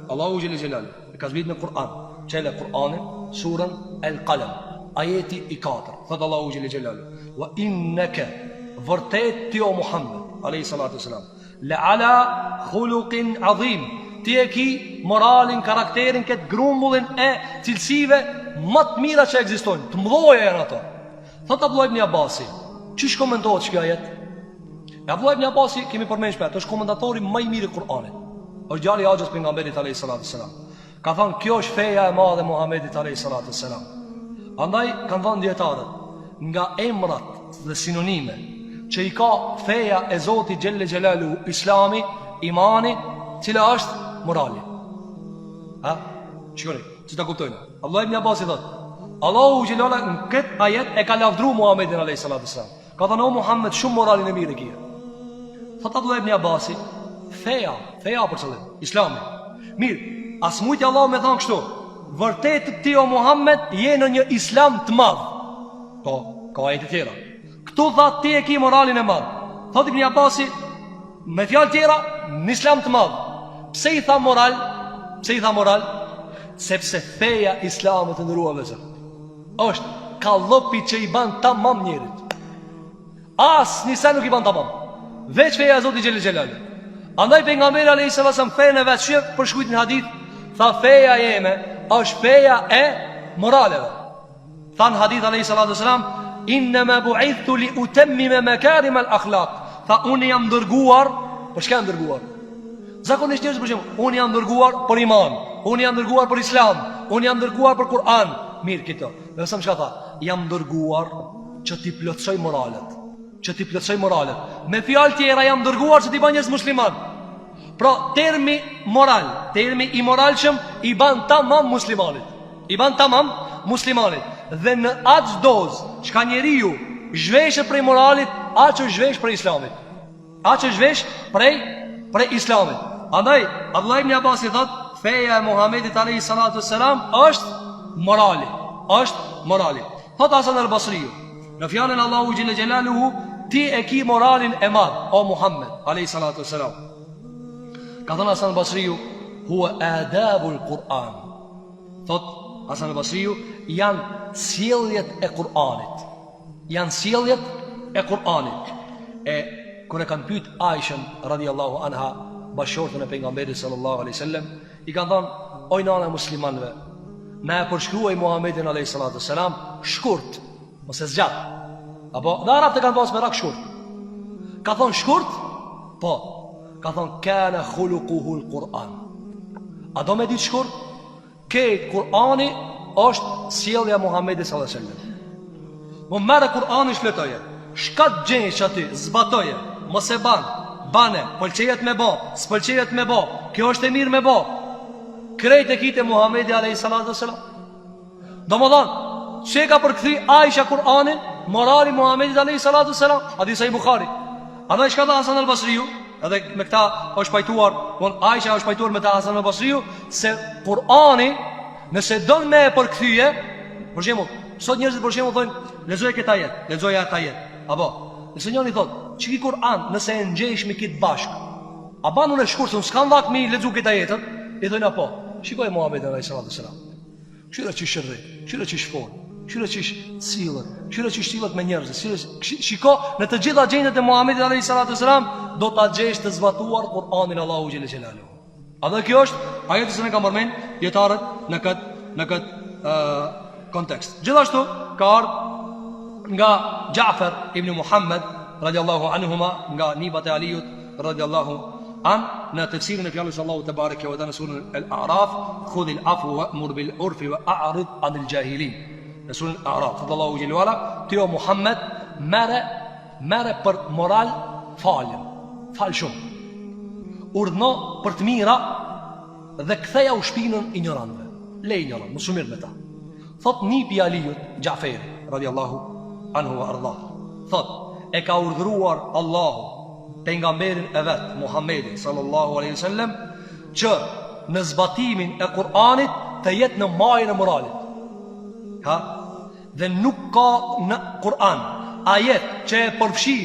Allahu xhelal e ka zbrit në Kur'an, qele Kur'anin, surën Al-Qalam, ajeti i 4. Thot Allahu xhelal wa inneke, vërtet ti o Muhammed alayhi salatu wasalam, la ala khuluqin adhim. Ti e ki moralin, karakterin, këtë grumbullin e cilësive më të mira që ekzistojnë. Të mëdhoja janë ato. Thot Abdullah ibn Abbasi, çish komentohet kjo ajet? Abdullah ibn Abbasi kemi përmendur shpesh, është komentatori më i mirë i Kur'anit. Është djali i Axhës pejgamberit alayhis salatu wassalam. Ka thënë kjo është feja e madhe e Muhamedit alayhis salatu wassalam. Andaj kanë thënë dietarët, nga emrat dhe sinonime që i ka feja e Zotit xhelle xhelalu, Islami, imani, cila është morali. Ha? Shikoni, që ta kuptojnë. Abdullah ibn Abbas i thot, Allahu xhelala në këtë ajet e ka lavdruar Muhamedit alayhis salatu wassalam. Ka thënë o Muhammed, shumë moralin e mirë e kia. Thot Abdullah ibn Abbas, feja për çelëm, Islami. Mirë, as mujti Allah me thënë kështu, vërtet ti o Muhammed je në një Islam të madh. Po, ka ajete tjera. Këtu tha ti e ki moralin e madh. Thot ibn Abbas, me fjalë tjera, në Islam të madh. Pse i tha moral? Sepse feja Islamit të ndërua vëzër është kallopi që i ban tamam njerit. As njësa nuk i ban tamam, veç feja Zotit xhelel xhelal. Andaj pejgamberi alayhis salam fejën e vetë shqip për shkujt në hadith, tha feja jeme është feja e moraleve. Tha në hadith alayhis salam, innama bu'ithtu li utammima makarim al-akhlaq. Tha unë jam dërguar, për çka jam dërguar? Zakonisht njerëzit për shembull, unë jam dërguar për iman, unë jam dërguar për Islam, unë jam dërguar për Kur'an. Mirë këto. Dhe sa më çka tha? Jam dërguar që ti plotësoj moralet. Me fjalë tjera jam dërguar që ti bën njerëz musliman. Pra termi moral, termi i moralshëm i ban tamam muslimanit. Dhe në atë dozë çka njeriu zhveshët prej moralit, aq që zhvesh prej Islamit. Prej Islamit. Andaj Abdullah ibn Abbas i thot, feja e Muhamedit alayhis salatu wassalam është morali. Thot Hasan al-Basri, në fjalën Allahu xhelle xhelaluhu, ti e ki moralin e madh o Muhammed alayhis salatu wassalam. Ka thënë Hasan al-Basri, huwa adabul Quran. Thot Hasan al-Basri, janë sjelljet e Kur'anit. Kur e kanë pyet Aishën radhiyallahu anha, bashortën e pejgamberit sallallahu alaihi wasallam, i kanë thënë, o nana e muslimanëve, na e përshkruaj Muhamedit alayhis salatu wassalam shkurt, mos e zgjat. Apo dhe arabët kanë pasur merak shkurt. Ka thënë shkurt? Po. Ka thënë kana khuluquhu al-Quran. A do me ditë shkurt? Ke Kur'ani është sjellja e Muhamedit sallallahu alaihi wasallam. Mo merr Kur'anin shfletoje. Shkat gjesh aty, zbatoje. Mos e bane, pëlqejet me bo, s'pëlqejet me bo, kjo është e mirë me bo. Krejt e kite Muhamedi alayhis salatu wassalam. Domodin, çe ka përkthi Aisha Kur'anin, morali Muhamedit alayhis salatu wassalam, hadith i Buhari. Andaj shka tha Hasan al-Basriu, edhe me këta është pajtuar, Aisha është pajtuar me ta Hasan al-Basriu, se Kur'ani, nëse don me e përkthyje, për shembull, sot njerëzit për shembull thonë, lexoje këtë ajet, lexoje atë ajet. Apo, nëse njëri thotë, çiki Kur'an, nëse e ngjejsh me kët bashk, a ban unë shkurtën, s'kan vakt mi lexu këtë ajetën, i thonë apo, shikoj Muhamedit alayhis salatu wassalam. Qyra që shërri, qyra që shfor, qyra që sillet, qyra që sillet me njerëz, shiko në të gjitha gjendjet e Muhamedit alayhis salatu wassalam, do ta gjesh të zbatuar Kur'anin Allahu xhelle xhelalu. A dhe kjo është ajeti që ne kam përmend dietarët në në këtë kontekst. Gjithashtu ka ardhur nga Ja'far ibn Muhammad radiallahu anhuma, nga nipat e Aliut radiallahu an, në tefsirin e fjalës Allahu te bareke ve teala në surën Al-A'raf, khudhil afwa wa'mur bil urfi wa a'rid 'anil jahilin. Në surën Al-A'raf thot Allahu xhelalu ala, ti o Muhammed merre për moral fal shumë, urdhno për të mira dhe ktheja u shpinën ignorantëve, le ignorant, mos u mirë me ta. Thot nipi Aliut, Ja'fari radiallahu anhu wa arda, thot e ka urdhëruar Allahu pejgamberin e vet Muhammedin sallallahu alaihi wasallam që në zbatimin e Kur'anit të jetë në majën e moralit. Ha? Dhe nuk ka në Kur'an ajet që e përfshin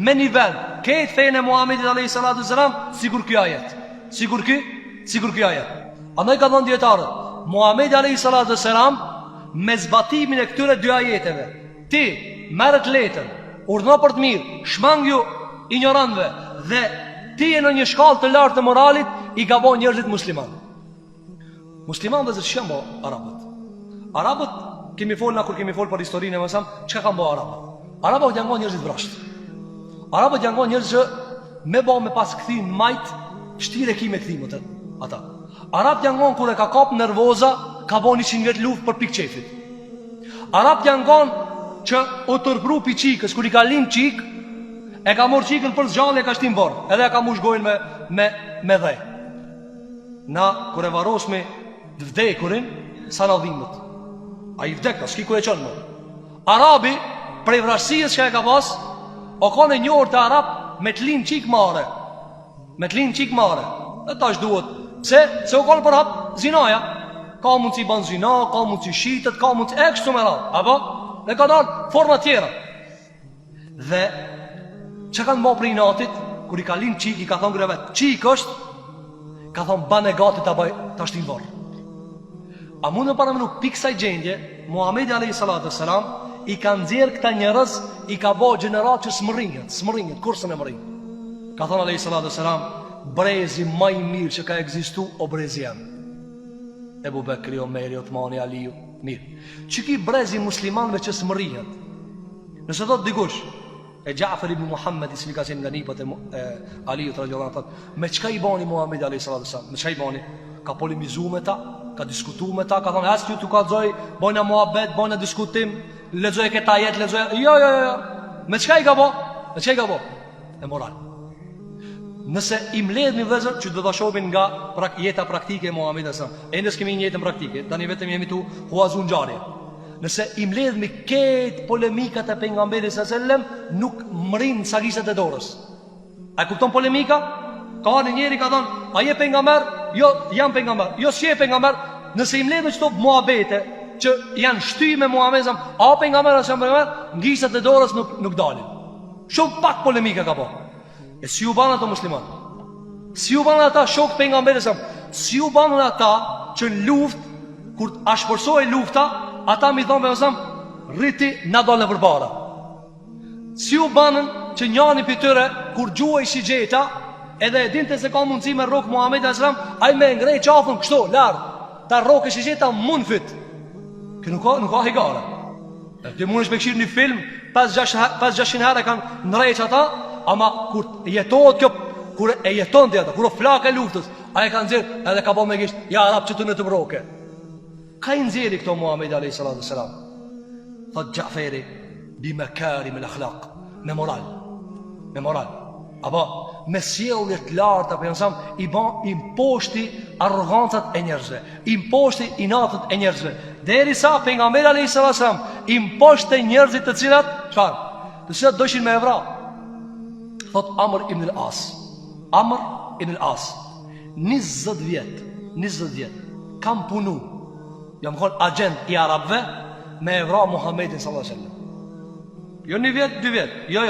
me një vend këtë fejnë e Muhammedit alaihi salatu wasalam sigur ky ajet. Sigur ky ajet. Andaj ka thënë dietarët, Muhammedi alaihi salatu wasalam me zbatimin e këtyre dy ajeteve, ti merret letën, urdhno për të mirë, shmangju ignorantëve dhe ti je në një shkallë të lartë të moralit, i gabon njerëzit musliman. Musliman dhe zë shembo Arabët kemi folë na kur kemi folë për historinë e mësam, çka kanë bërë Arabët? Arabët janë ngon njerëzit vrasht. Arabët janë ngon njerëz që me bë me pas kthin majt, shtire ki me kthimët ata. Arabët janë ngon kur e ka kap nervoza, ka bën 100 vjet luftë për pikë çefit. Arabët janë ngon që o tërpru pi qikës, kur i ka lim qik, e ka mor qikën për zgjallë, e ka shtim borë, edhe e ka mush gojnë me dhej. Na, kur e varosmi vdekurin, sa na dhimët, a i vdekta, s'ki ku e qënë më. Arabi, prej vrasijës që e ka pas, o ka në një orë të Arab, me të lim qik mare. Dhe ta është duhet, se o ka në për hapë zinaja. Ka mund që i banë zina, ka mund që i shitët, ka mund që e kështu me radhë, apo? Dhe ka dalë forma tjera. Dhe që kanë bërë për i natit, kër i ka linë qik, i ka thonë grevet, qik është, ka thonë bane gati të ashtin vorë. A mundë në paramenu piksa i gjendje, Muhammedi a.s. i ka nëzirë këta njërës, i ka bërë generat që smërinjët, kursën e mërinjët. Ka thonë a.s. brezi maj mirë që ka egzistu o brezi jam. Ebu Bekri, Omeri, Otmani, Aliju, mirë. Që ki brezi muslimanve që smërinjët. Nëse thot dikush, e Ja'far ibn Muhammad, i ka qenë nga nipat e Aliju të radhiyallahu anhu, me qka i bani Muhammedi a.s. Me qka i bani? Ka polemizu me ta, ka diskutu me ta, ka thonë, as t'ju t'u kalzoj, bojna muhabet, bojna diskutim, lezoj këta jet, lezoj... Jo. Me qka i ka bo? E moral. Nëse i mledh një vëzër që do të shohim nga jeta praktike e Muhamedit s.a.s. E ndës kemi një jetën praktike, tani vetëm jemi tu huazu ngjarje. Nëse i mledh me këtë polemikat e pejgamberit s.a.s. nuk mrin sagisat e dorës. A kupton polemika? Ka një njeri ka thonë, a je pejgamber? Jo, jam pejgamber. Jo, si je pejgamber? Nëse i mledh me çto muhabete që janë shtyme Muhamedit s.a.s. a pejgamber as pejgamber, ngisat e dorës nuk dalin. Shumë pak polemika ka bërë. E si u banë ato musliman? Si u banë ata shok pejgamberit sa? Si u banë ata që në luft, kur ashpërsoj lufta, ata mi thonë për rriti na dole për para. Si u banën që njani për tëre, kur gjuaj si gjeta, edhe e dinte se ka mundësi me rokë Muhammed a.s. a i me ngrej qafën kështu, lartë, ta rokë e si gjeta mund fit. Kë nuk ka higare. Ti mund është me këshirë një film, 5-600 herë kanë nërejq ata, ama kur jetohet kjo, kur e jeton dhe ata, kur o flaka e luftës, a e ka nëzirë edhe ka po me gisht, ja Arab që të në të broke. Ka i nëziri këto Muhammed a.s. Thot Ja'fari, bi me kari me l'akhlaq, me moral. Apo, me sjelljet larta, për nësam, i imposhti arrogancat e njerëzve, imposhti inatët e njerëzve. Deri sa, pejgamberi a.s. imposhte njerëzit të cilat, të cilat dojshin me evra. Thot Amr ibn al-As 20 vjet kam punu, jam kon agent i Arabve me evra Muhammedin sallallahu alaihi wasallam. Jo një vjet, 2 vjet, jo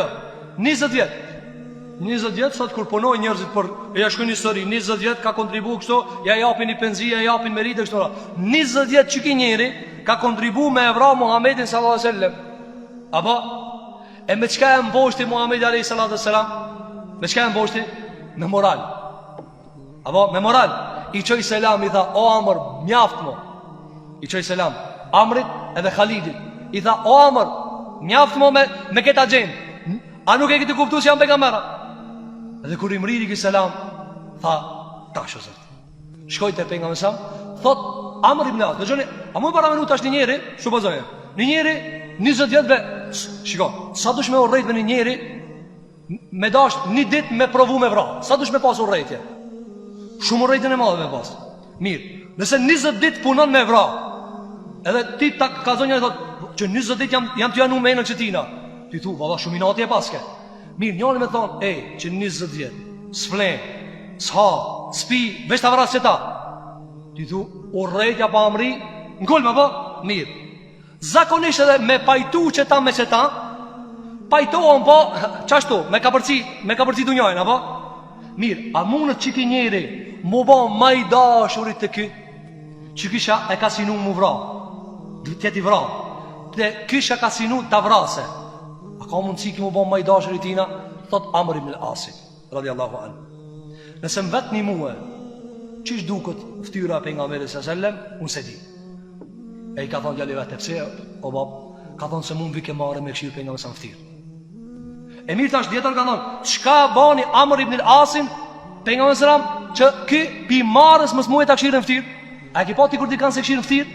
20 vjet sot kur punoj njerëzit për ja shkojnë histori, 20 vjet ka kontribu kështu, ja japin i penzi, ja japin merite kështu. 20 vjet që ki njeri ka kontribu me evra Muhammedin sallallahu alaihi wasallam. Apo e me qka e mboshti Muhammed a.s. Me qka e mboshti? Me moral. Apo, me moral. I qoj selam i tha, o Amr, mjaft mo. I qoj selam Amrit edhe Khalidit. I tha, o Amr, mjaft mo me këta gjenë, a nuk e këti kuptu që janë pejgambera? Edhe kur i mriri ki selam, tha, tash o zot. Shkoj të pejgamberi sa, thot Amr ibn As, dhe gjoni, a mu para menu tash një njeri, shu pëzoje, një njeri 20 vjetëve, shiko, sa dush me urrejt me një njeri, me dash një dit me provu me vra, sa dush me pas urrejtje? Shumë urrejtjen e madhe me pas. Mirë, nëse 20 dit punon me vra, edhe ti ta ka zonja e thot, që 20 dit jam t'ja nu menën që tina, ti thu, valla shuminati e paske. Mirë, njani me thonë, që 20 vjet, s'flen, s'ha, s'pi, veç ta vras që ta. Ti thu, urrejtja pa amri, n'kullme po, mirë. Zakonisht edhe me pajtu që ta me që ta, pajtohon po, qashtu, me ka përci dunjajnë, apo? Mirë, a mundët që ki njeri, mu ba ma i dashurit të ky, që kisha e ka sinu mu vra, tjeti vra, dhe kisha ka sinu të vrase. A ka mundësi ki mu ba ma i dashurit tina? Thot Amr ibn al-Asit, radiallahu anhu. Nëse më vetë një muë, qish duket ftyra për nga mërë sëllem, unë se di. E i ka thonë gjalli vetë, pse, o bab, ka thonë se mund vike mare me këshirë për nga mësa më ftyrë. E mirë tash djetër ka thonë, qka bani Amr ibn al-Asin, për nga mësëram, që ky pi marës mësë muaj të këshirë në ftyrë? A ki pa ti kur ti kanë se këshirë në ftyrë?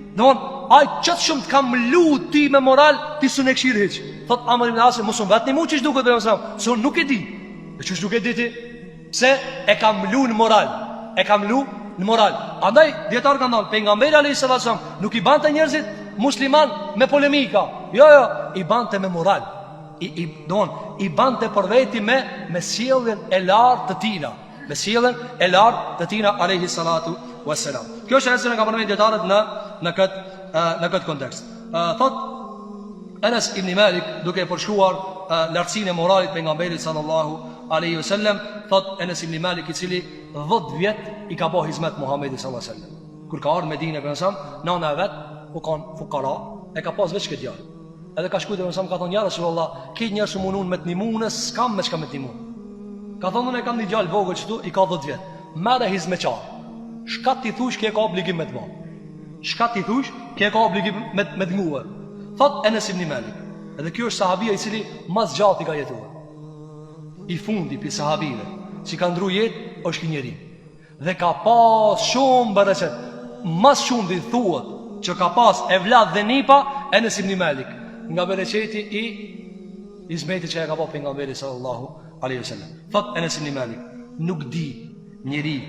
Dhe mon, aj qëtë shumë të kam lu ti me moral, ti su në këshirë heq. Thot Amr ibn al-Asin, mësën vetë një mu qish duket për nga mësëram, se unë nuk e di. E qish nuk e di ti? Pse e kam lu në moral, e kam lu në moral. Andaj dietar kanë thënë pejgamberi alayhis salam nuk i bante njerëzit musliman me polemika. Jo, i bante me moral. I bante për veti me sjelljen e lartë të tina. Me sjelljen e lartë të tina alayhis salatu wassalam. Kjo është ajo që ka përmendur dietarët në këtë kontekst. Thot Anas ibn Malik duke përshkruar lartësinë e moralit pejgamberit sallallahu alaihi wasallam, thot Anas ibn Malik i cili 10 vjet i ka bëu hizmet Muhamedit sallallahu alaihi wasallam. Kur ka ardhur në Medinë për shemb, nana e vet u kanë fukara, e ka pas veç këtë djalë. Edhe ka shkuar për shemb, ka thonë ja Rasulullah, këtë njerëz që mundun me të nimunë, s'kam me çka me të nimun. Ka thonë unë kam një djalë vogël këtu, i ka 10 vjet. Merre hizmeçar. Shka ti thush që e ka obligim me të bë? Shka ti thush që e ka obligim me të nguar? Thot Anas ibn Malik. Edhe ky është sahabia i cili mas gjati ka jetuar. I fundi për sahabive që ka ndru jetë është ky njeri. Dhe ka pas shumë bereqet. Mas shumë dhe thuat që ka pas evlad dhe nipa Anas ibn Malik, nga bereqeti i hizmeti që e ka pas pejgamberi sallallahu alaihi wasallam. Thot Anas ibn Malik, nuk di njeri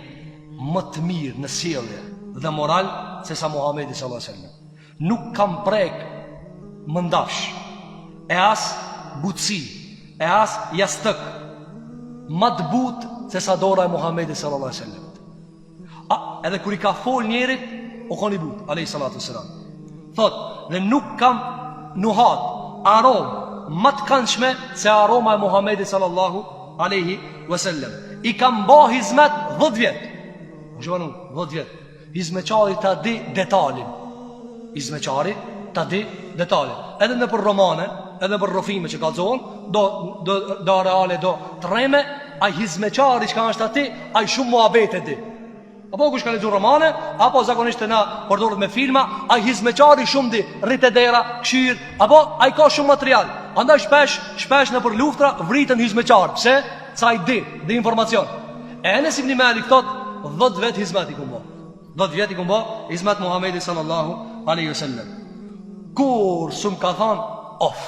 më të mirë në sjellje dhe moral se sa Muhamedi sallallahu alaihi wasallam. Nuk kam prek mëndafsh, e as butësi, e as jastëk, ma të butë se sa dora e Muhammedi sallallahu alaihi wasallam. Edhe kër i ka fol njerit, o kon i butë, alaihi sallatu sallam. Thot, dhe nuk kam nuhat, aromë, ma të kanëshme se aroma e Muhammedi sallallahu alaihi wasallam. I kam ba hizmet 10 vjet. Gjëvanu, 10 vjet. Hizmeqari ta di detalin. Hizmeqari ta di detalin. Edhe në për romane, edhe për rofime që kalzohen, do reale, do treme, a hizmeqari që ka është ati, a i shumë muhabet e di. Apo kush ka lexuar romane, apo zakonisht na përdoret me filma, a hizmeqari shumë di, rritë dera, këshir, apo a i ka shumë material. Andaj shpesh në për luftra vritën hizmeqar. Pse? Sa i di informacion. E Anas ibn Malik thot 10 vet hizmet i kumbo. 10 vjet i kumbo hizmet Muhamedi sallallahu alaihi wasallam. Kur sum ka thon of.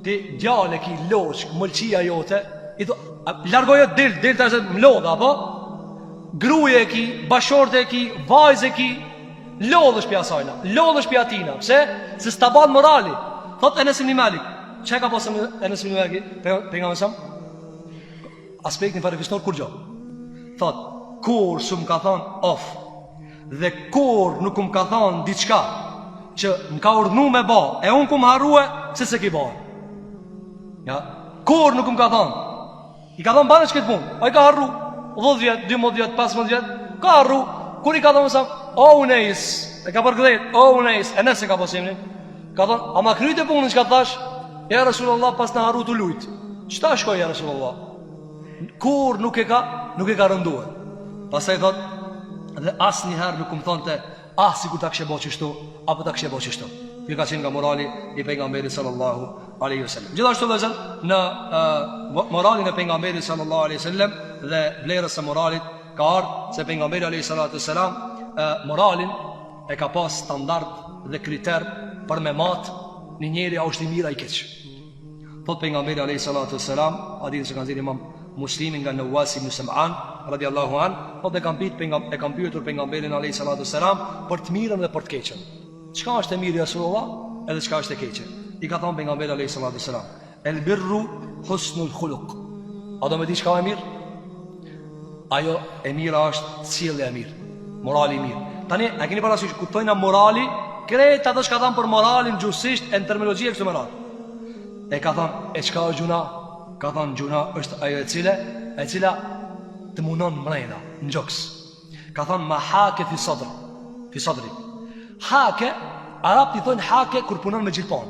Ti djale ki loçk, mëlçia jote, i thot largojo del tash mlodha apo? Gruaje ki, bashorte ki, vajze ki, lodhësh pi asajna, lodhësh pi atina. Pse? Se sta ban morali. Thot Anas ibn Malik. Çka ka pasur Anas ibn Malik? Pejgamberi aspektin farefisnor kur gjo. Thot, kur su më ka thonë of, dhe kur nuk më ka thonë diçka që më ka urdhnu me ba, e unë ku më harrue se ki ba. Ja, kur nuk më ka thonë, i ka thonë bane që këtë punë, o i ka harru 10 vjet, 12 vjet, 15 vjet, ka harru. Kur i ka thonë mësam, o unejs, e ka përgëdhet, o unejs, e nëse ka posimnin, ka thonë, a ma kryt e punën që ka thash, ja Rasulullah pas në harru të lujt. Qëta shkoj ja Rasulullah? Kur nuk e ka rënduar. Pastaj thot Dhe asnjëherë nuk më thonte, sikur ta kishe bëu kështu apo ta kishe bëu kështu. Ky ka qenë nga morali i pejgamberit sallallahu alaihi wasallam. Gjithashtu vëllezër, në moralin e pejgamberit sallallahu alaihi wasallam dhe vlerës së moralit ka ardhur se pejgamberi alaihi salatu wasalam moralin e ka pas standard dhe kriter për me mat një njeri a është i mirë a i keq. Thot pejgamberi alayhi salatu wassalam, hadithin që kanë dhënë Imam Muslimi nga Nawas ibn Sam'an radiallahu an, thot e kanë pyetur pejgamberin alayhi salatu wassalam për të mirën dhe për të keqen. Çka është e mirë ya Rasulullah, edhe çka është e keqe? I ka thënë pejgamberi alayhi salatu wassalam, el birru husnul khuluq. A do me di çka e mirë? Ajo e mira është sjellja e mirë, morali i mirë. Tani a keni parasysh kuptojna morali? Krejt ato që ka thënë për moralin gjusisht e në terminologjia kështu më radhë. E ka thënë, e qka është gjuna? Ka thënë, gjuna është ajo e cila të munon mrejna, në gjoks. Ka thënë, ma hake fi sadri. Hake, Arab t'i thonë hake kur punon me gjilpon.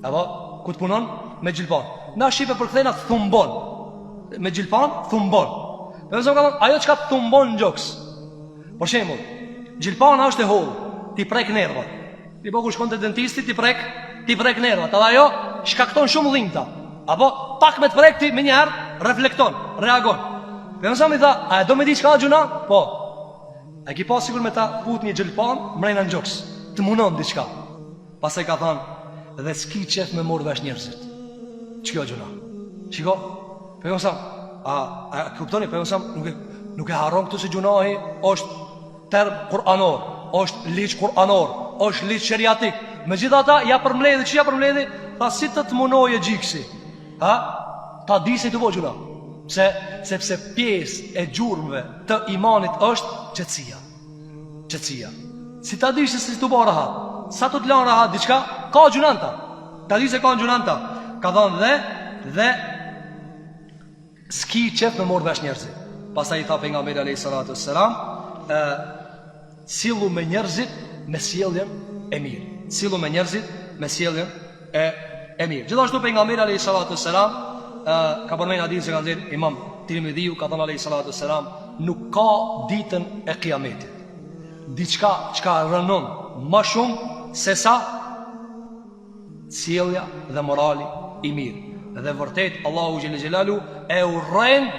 Apo, kur punon me gjilpon. Na Shqipe përkthejna thumbon. Me gjilpon, thumbon. Për nëzëm ka thënë, ajo qka thumbon në gjoks. Por shemull, gjilpona është e hollë, ti prek nervat. Ti po kur shkon te dentisti ti prek nervat. Edhe ajo shkakton shumë dhimbta. Apo pak me të prek ti më një herë reflekton, reagon. Pensam i tha, a e do me di çka gjuna? Po. A ki pas sigur me ta fut një gjelpan mrejna në gjoks, të munon diçka. Pastaj ka thënë, dhe s'ki qef me morë vesh njerëzit. Ç'kjo gjuna? Shiko, pensam, a kuptoni, pensam, nuk e harron këtu se gjunahi është term kuranor, është ligj kuranor, është ligj sheriatik. Megjithatë, ja përmbledhi, ç'ja përmbledhi? Tha si të munojë gjiksi. Ta di se të bëj gjuna. Sepse pjesë e gjurmëve të imanit është qetësia. Si ta di se si të bëj rahat? Sa të lanë rahat diçka, ka gjunanta. Ta di se ka gjunanta. Ka thënë dhe s'ki qef me morë vesh njerëzit. Pastaj i tha pejgamberi alayhi salatu wassalam, sillu me njerëzit me sjelljen e mirë. Sillu me njerëzit me sjelljen e mirë. Gjithashtu pejgamberi alayhi salatu wassalam ka përmendur hadith që ka thënë Imam Tirmidhiu, ka thënë alayhi salatu wassalam, nuk ka ditën e Kiametit diçka çka rënon më shumë se sa sjellja dhe morali i mirë. Dhe vërtet Allahu xhelel xhelalu e urren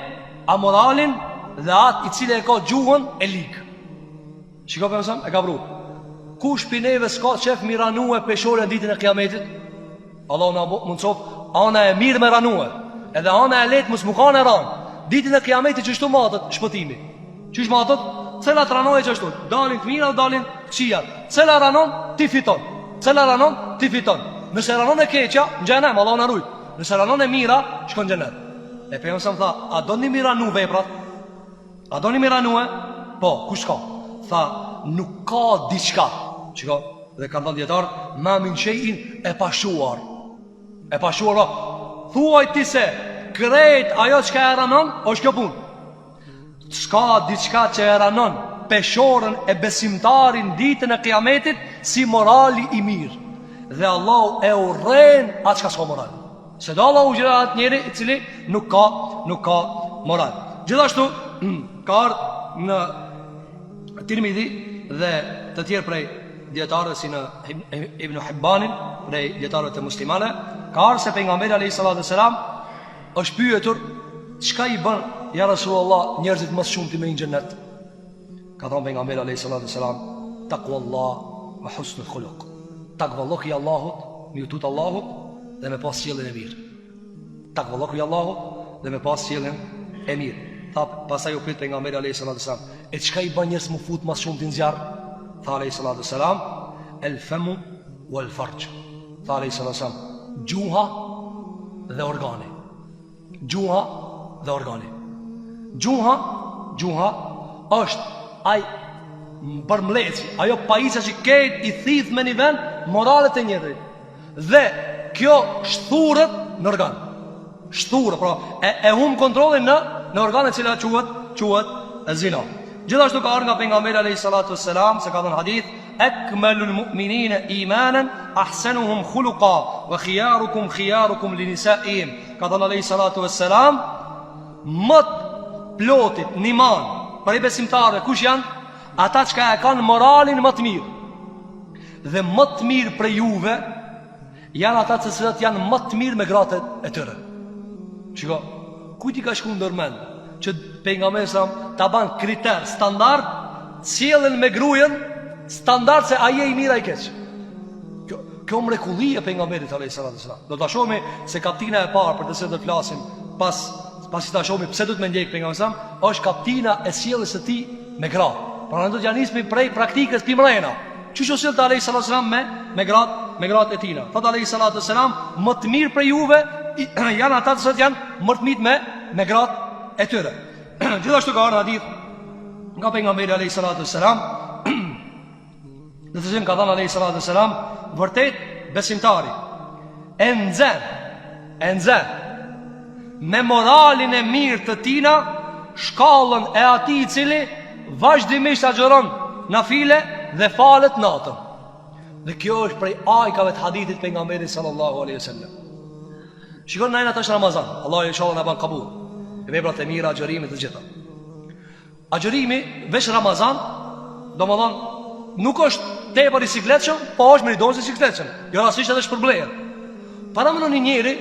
amoralin dhe atë i cili e ka gjuhën e lig. Shiko për mësëm, e ka vru. Kush për neve s'ka qef mi ranue peshore në ditën e Kiametit? Allah në mundësof, ana e mirë me ranue. Edhe ana e letë mësë mukane ranë. Ditën e Kiametit qështu matët shpëtimi. Qështu matët? Cela të ranoj e qështu? Dalin të mira, dalin të qijat. Cela ranon, ti fiton. Nëse ranon e keqja, në gjenem, Allah në rujt. Nëse ranon e mira, shkon gjenem. E për mësëm tha, a do një mi ranu veprat? A do një mi ranue? Po, kush ka? Tha, nuk ka diçka. Qiko, dhe kanë thënë dietar, ma min shay'in e pashuar. E pashuar, thuaj ti se krejt ajo çka e ranon, është kjo punë. S'ka diçka që e ranon peshorën e besimtarin ditën e Kiametit si morali i mirë. Dhe Allah e urren atë çka s'ka moral. Se do Allah u gjërat njeri i cili nuk ka moral. Gjithashtu, ka ardhur në Tirmidhi dhe të tjerë prej dietarëve si në Ibn Hibbanin, prej dietarëve të muslimane, ka ardhur se pejgamberi alayhi salatu wasalam është pyetur çka i bën ja Rasulullah njerëzit më shumë të me në xhennet. Ka thënë pejgamberi alayhi salatu wasalam, taqwallah wa husnul khuluq. Taqwallahu i Allahut, me utut Allahut dhe me pas sjelljen e mirë. Taqwallahu i Allahut dhe me pas sjelljen e mirë. Tha, pasaj u pyet pejgamberi alayhi salatu wasalam, e çka i bën njerëz më fut më shumë të zjarr? Tha alayhi salatu wasalam, el famu wal farj. Tha alayhi salatu wasalam, gjuha dhe organi. Gjuha është ai përmbledhje, ajo pajisja që ketë i thith me një vend moralet e njerit. Dhe kjo shthurët në organ. Shthurët, pra e hum kontrollin në organet që quhet zina. Gjithashtu ka ardhur nga pejgamberi alayhi salatu wassalam se ka thënë hadith, akmalul mu'minina imanan ahsanuhum khuluqa wa khiyarukum li nisaihim. Ka thënë alayhi salatu wassalam, më plotit në iman për besimtarë kush janë? ata që e kanë moralin më të mirë. Dhe më të mirë për juve janë ata të cilët janë më të mirë me gratë e tyre. Shiko, kujt i ka shku ndërmend që pejgamberi sa ta ban kriter standard, sjellën me grujen standard se ai e i mirë ai keq. Kjo mrekulli e pejgamberit alayhis salam. Do ta shohim se kaptina e parë për të cilën do të flasim pasi ta shohim pse do të më ndjek pejgamberi sa, është kaptina e sjelljes së tij me gratë. Pra do të janismi prej praktikës pimrena. Çu sjell alayhis salam me gratë e tina. Thot alayhis salam, më të mirë për juve janë ata që janë më të mirë me gratë e tyre. Gjithashtu ka ardhur hadith nga pejgamberi alayhis salam, dhe të cilën ka thënë alayhis salam, vërtet besimtari e nxen me moralin e mirë të tina shkallën e atij i cili vazhdimisht agjeron nafile dhe falet natën. Dhe kjo është prej ajkave të hadithit pejgamberit sallallahu alaihi wasallam. Shikon nëna tash Ramazan, Allah inshallah na ban kabul. Veprat e mira, agjërimi të gjitha. Agjërimi veç Ramazan, domethënë nuk është tepër i sikletshëm, po është meridonës i sikletshëm. Jo rastisht edhe shpërblehet. Para më në njëri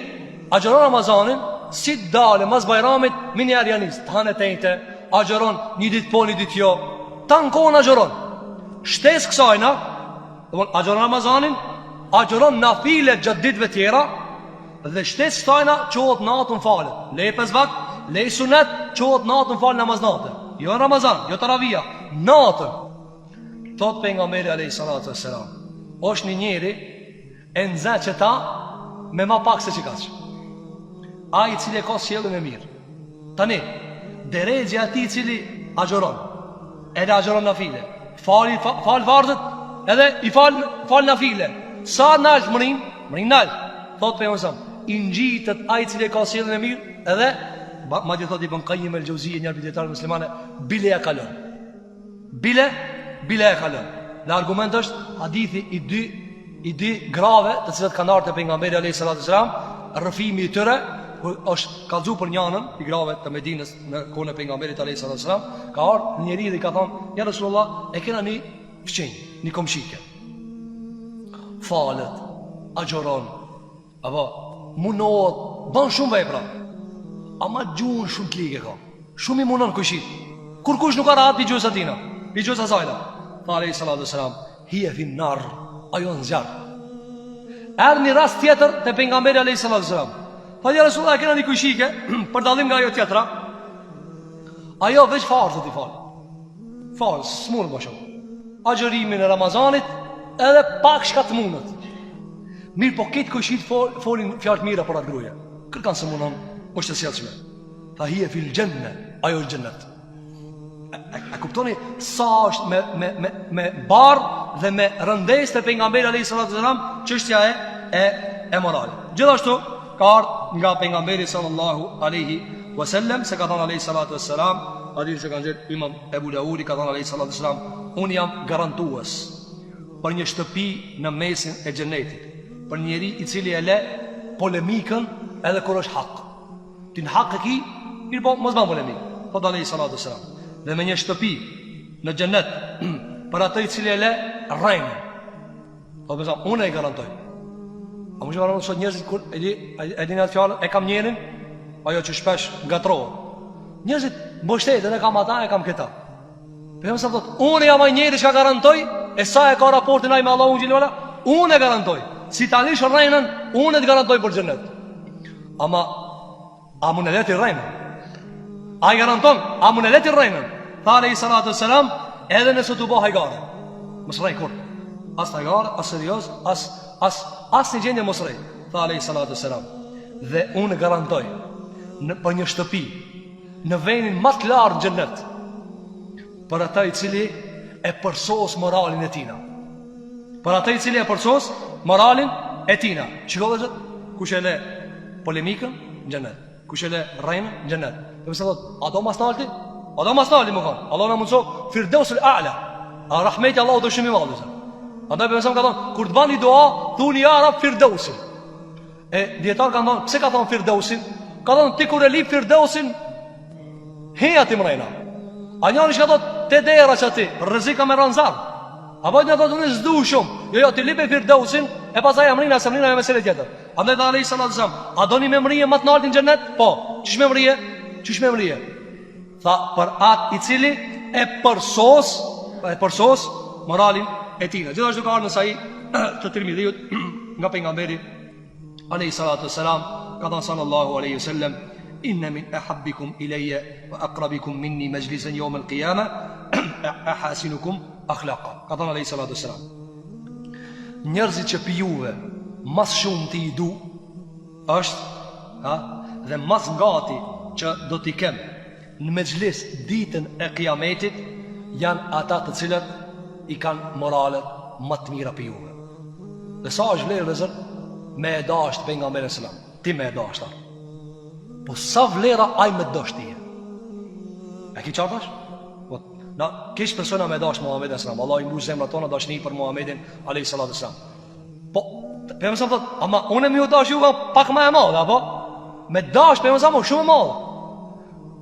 agjeron Ramazanin, si dalë mas Bajramit me një arjanis, të hanë e tejte, agjeron një ditë po, një ditë jo, ta në kohën agjeron. Shtes kësajna, agjeron Ramazanin, agjeron nafile gjatë ditëve tjera, dhe shtes kësajna qohët natën falet. Lej 5 vakt, lej sunet, qohët natën falet namaz natë. Jo në Ramazan, jo taravia, natën. Thot pejgamberi alayhis salam, është një njeri e nxehtë që ta me ma pak se që kaq. Ai i cili ka sjelljen e mirë. Tani, derexhja e atij i cili agjeron, edhe agjeron nafile, fal farzët, edhe i fal nafile. Sa nalt mërin nalt. Thot pejgamberi, i ngjitet ai i cili ka sjelljen e mirë, edhe madje thot Ibn Qayyim el-Jauziyyi, një arbitrar muslimane, bile ja kalon. Bile e kalon. Dhe argument është hadithi i dy grave të cilët kanë ardhur te pejgamberi alayhis salam, rrëfimi i tyre është kallzu për njënën i grave të Medinës në kohën e pejgamberit alayhis salam, ka ardhur njëri dhe ka thonë: "Ja Rasulullah, e kena një fqinj, një komshike. Falet, agjeron, apo munohet, bën shumë vepra. Ama gjuhën shumë të ligë ka. Shumë i munon kushit. Kur kush nuk ka rahat i gjuhës atina, i gjuhës asajna." Tha alayhis salam, "Hiya fi an-nar", ajo në zjarr. Erdhi një rast tjetër te pejgamberi alayhis salam. Tha: "Ja Rasulullah, kena një kushike për dallim nga ajo tjetra. Ajo veç farzët i fal. Farz, s'mund më shumë. Agjërimin e Ramazanit edhe pak shka të mundët. Mirë, po këtë kushit folin fjalë mira për atë gruaje. Kërkan se mundon, është e sjellshme. Tha: "Hiya fil janna", ajo është xhennet." A kuptoni sa është me bardh dhe me rëndesë të pejgamberit alayhis salam çështja e moralit. Gjithashtu ka ardhur nga pejgamberi sallallahu alaihi wasallam se ka thënë alayhis salam, hadith që kanë dhënë Imam Ebu Daudi, ka thënë alayhis salam, "Unë jam garantues për një shtëpi në mesin e xhenetit, për njeri i cili e le polemikën edhe kur është hak. Ti në hak e ki, mirë po mos bën polemik." Thot alayhis salam, "Dhe me një shtëpi në xhenet për atë i cili e le rrejnë." Po më thonë, unë e garantoj. A më që varë sot njerëzit kur e di në atë fjallë, e kam njerin, ajo që shpesh gatrohet. Njerëzit mbështeten, e kam ata, e kam këta. Për jam sa thot, unë jam ai njeri që ka garantoj, e sa e ka raportin ai me Allahun xhelalu, unë e garantoj. Si tani rrejnën, unë e të garantoj për xhenet. Ama a mund e leti rrejnën? A i garanton, a mund e leti rrejnën? Tha alayhis salam, edhe nëse të bo hajgare, mos rrej kur. As hajgare, as serios, as një gjendje mos rrej. Tha alayhis salam, "Dhe unë garantoj për një shtëpi në venin më të lartë në xhenet për ata i cili e përsos moralin e tina." Për ata i cili e përsos moralin e tina. Shikoj vetë, kush e le polemikën në xhenet, kush e le rrejnë në xhenet. Dhe mëse thot, a do mas nalti? A do mas nalti më kanë? Allah në mundëso Firdausul A'la. A rahmeti Allah do shumë i madh. A do përsem ka thonë, kur të bani dua, thuni ja Rab Firdausin. E dietar kanë thonë, pse ka thonë Firdausin? Ka thonë, ti kur e lip Firdausin, heja ti mrejna. A njëri që ka thotë, te dera që ti rrezika me ranzar. Apo të thotë unë s'du shumë. Jo, ti lipe Firdausin e pastaj amrina se amrina me mesele tjetër. Andaj tha alayhi salatu wasalam, a doni me mrije më të lartë në xhenet? Po. Çish me mrije? Çish me mrije? Tha për atë i cili e përsos moralin e tij. Gjithashtu ka ardhur në Sahih të Tirmidhiut nga pejgamberi alayhi salatu wasalam, ka thënë sallallahu alaihi wasallam, inna min ahabbikum ilayya wa aqrabikum minni majlisan yawm al-qiyamah ahasinukum akhlaqa. Ka thënë alayhi salatu wasalam, njerëzit që pi juve mas shumë ti i du është dhe mas ngati që do t'i kem në mexhlis ditën e kiametit janë ata të cilët i kanë moralet më të mira pi juve. Dhe sa është vlerë dhe zër me e dasht pejgamberin sallam, ti me e dashta, po sa vlera aj me dasht ti e ki qartash? Po, na kish persona me dasht Muhammedin sallam, Allah i mbush zemrat tona dashni për Muhammedin alayhi salatu sallam. Po, për mësëm thot, ama unë mi u dash juve pak më e madhe, apo? Me dash për mësëm shumë e madhe.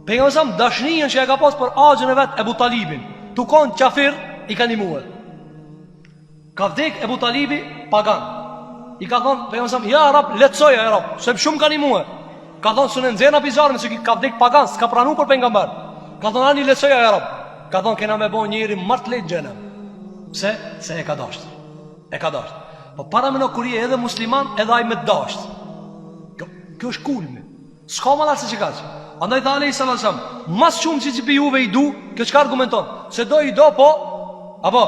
Për mësëm dashnijën që e ka pas për agjën e vetë Ebu Talibin, tu konë qafir i ka një muhe. Ka vdek Ebu Talibi pagan. I ka thonë, për mësëm, ja Arab, letësoja Arab, se shumë ka një muhe. Ka thonë, së në nëzirë në pizarën, se ka vdek pagan, s'ka pranu për pengamber. Ka thonë, ani letësoja Arab. Ka thonë, kena me bo njëri martë lejtë gjenem. Pse? Se e ka dasht. E ka dasht. Po para me në kur je edhe musliman, edhe aj me dasht. Kjo është kulmi. S'ka më lartë se që ka që. Andaj tha alayhi salatu wasallam, mas shumë që pi juve i du, kjo çka argumenton? Se do i do po, apo?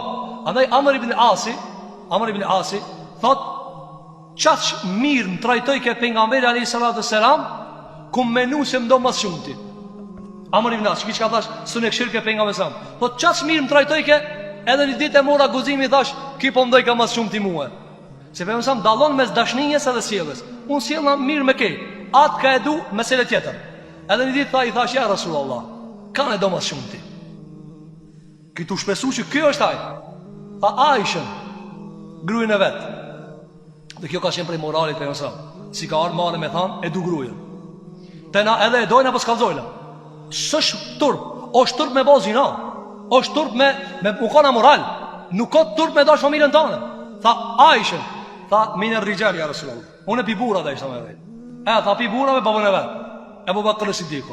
Andaj Amr ibn Asi thot, çaq mirë më trajtoj ke pejgamberi alayhi salatu wasalam, ku menu se më do mas shumë ti. Amr ibn Asi, çka thash, sunë këshir ke pejgamberi sallam. Thot çaq mirë më trajtoj ke, edhe një ditë e mora guzimi thash, ki po më doj ka mas shumë ti mua. Se pejgamberi sallam dallon mes dashninjes edhe sjelljes. Unë sjellna mirë me ke, atë ka e du mesele tjetër. Edhe një ditë i thash, ja Rasulullah, kanë e do mas shumë ti. Këtu shpesu që kjo është aj. Tha Aishën, grujën e vetë. Dhe kjo ka qenë prej moralit për nësëm. Si ka arë mare me thanë, e du grujën. Tena edhe e dojnë apo s'kallzojnë. S'është turp, është turp me bozina. është turp me ukona moral. Nuk ka turp me dash familjen tënde. Tha Aishën, tha minë rrijal ja Rasulullah. Unë pi burra dhe ishte me vet. Tha pi burra me babën e vet. Abu Bakr as-Siddiq.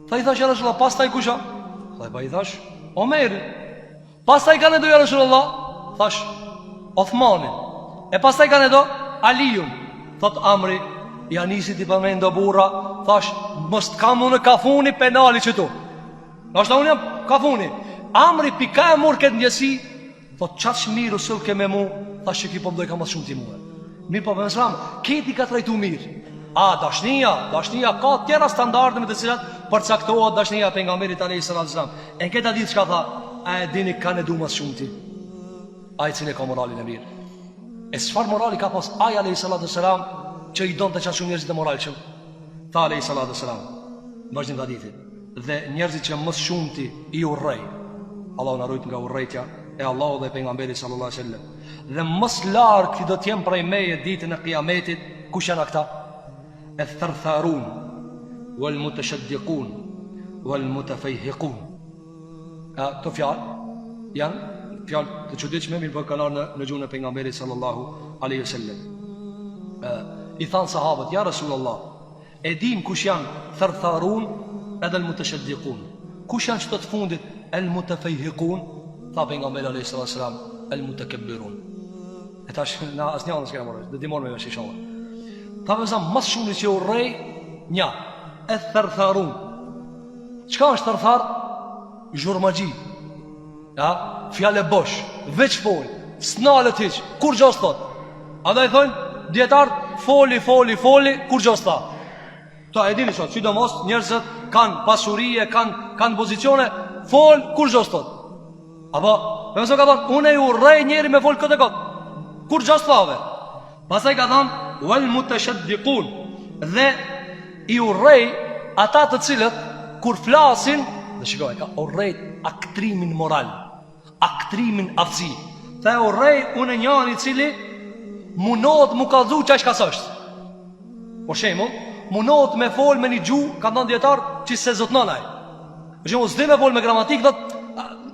Tha i thash ja Rasulullah, pastaj kusha? Tha i thash Omer. Pastaj kanë do ja Rasulullah? Thash Uthmanin. E pastaj kanë do Aliun. Thot Amri, ja nisi ti pa mendo burra. Thash mos kam unë kafuni penali çtu. Nështë unë jam kafuni. Amri pika e mor këtë njësi. Thot qaç mirë usul ke me mu. Thash që ki po mdoj ka mas shumë ti mua. Mirë po për mësram, keti ka trajtu mirë. Dashnia ka tjera standarde me të cilat përcaktohet dashnia pejgamberit alayhis salam. E në këta ditë çka tha, a e dini kanë du mas shumë ti. Ai cili ka moralin e mirë. E çfarë morali ka pas ai alayhis salam që i donte çfarë shumë njerëzit e moralshëm. Tha alayhis salam. Vazhdim hadithin. Dhe njerëzit që më shumë ti i urrej. Allahu na ruaj nga urrejtja e Allahu dhe pejgamberi sallallahu alaihi wasallam. Dhe më larg ti do të jem prej meje ditën e Kiametit, kush janë ata? الثرثارون والمتشدقون والمتفيهقون. Këto fjalë janë fjalë të çuditshme, mirë po kanë në gjuhën e pejgamberit sallallahu alaihi wasallam. I than sahabët, ja Rasulullah, e dim kush janë thartharun edhe almutashaddiqun. Kush janë çto të fundit almutafayhiqun? Tha pejgamberi alaihi wasallam almutakabbirun. E tash na asnjë s'ka marrë, do të dimon me vesh inshallah. Ta vëzam mas shumë që urrej nja e thërtharun. Qka është thërthar? Zhurmagji, fjale bosh, veç fol, s'nalet hiq, kur gjos thot. A da i thonë djetartë, foli, kur gjos tha. Ta e dini sot, si do mos njerëzët kanë pasurije, kanë pozicione, fol, kur gjos thot. Apo, me mëso ka thonë, une i urrej njeri me fol këtë e këtë, kur gjos thave. Pasaj ka thonë, wal mutashaddiqun, dhe i urrej ata të cilët kur flasin, dhe shikoj, ka urrej aktrimin moral, aktrimin aftësi. Tha e urrej unë njëri i cili munot mu ka dhu qash kas është. Por shembull, munot me fol me një gjuhë, ka ndonë djetar që se zotnonaj. Por shembull, s'di me fol me gramatik, dhe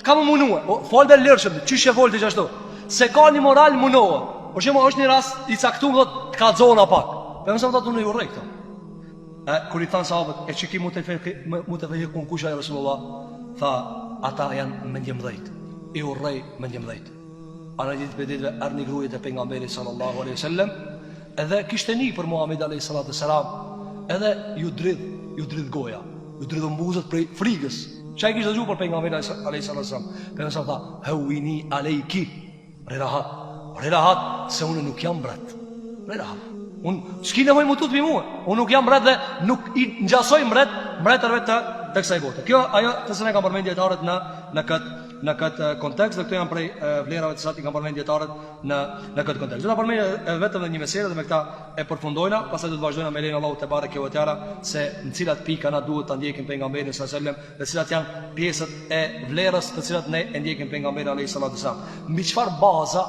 Ka më munue, fol dhe lërshëm, qysh e fol të qashtu. Se ka një moral munohe. Por që është një rast i caktuar do të kallzona pak. Për mëson ata unë u rrej këto. Kur i than sahabët, e çiki mu të vëjë ku kusha e Rasulullah, tha ata janë mendjemdhejt. I u rrej mendjemdhejt. Ana ditë për ditëve ardhi gruaja e pejgamberit sallallahu alaihi wasallam, edhe kishte një për Muhammed alayhi salatu wasalam, edhe ju dridh goja, ju dridh mbuzët prej frikës. Çai kishte dëgjuar për pejgamberin alayhi salatu wasalam. Pejgamberi tha, "Hawini alayki." Relahat, se unë nuk jam mbret. Relahat. Unë s'ki nevojë më tutbi mua. Unë nuk jam mbret dhe nuk i ngjasoj mbretërve të kësaj bote. Kjo ajo të se ne kam përmendë dietarët në këtë kontekst, dhe këto janë prej vlerave të sa i kam përmendë dietarët në këtë kontekst. Do ta përmendë vetëm në një meselë dhe me këtë e përfundojna, pastaj do të vazhdojmë me lenin Allahu te bareke ve teala se në cilat pika na duhet ta ndjekim pejgamberin sallallahu alajhi wasallam, dhe cilat janë pjesët e vlerës të cilat ne e ndjekim pejgamberin alayhi salatu wasallam. Mbi çfarë baza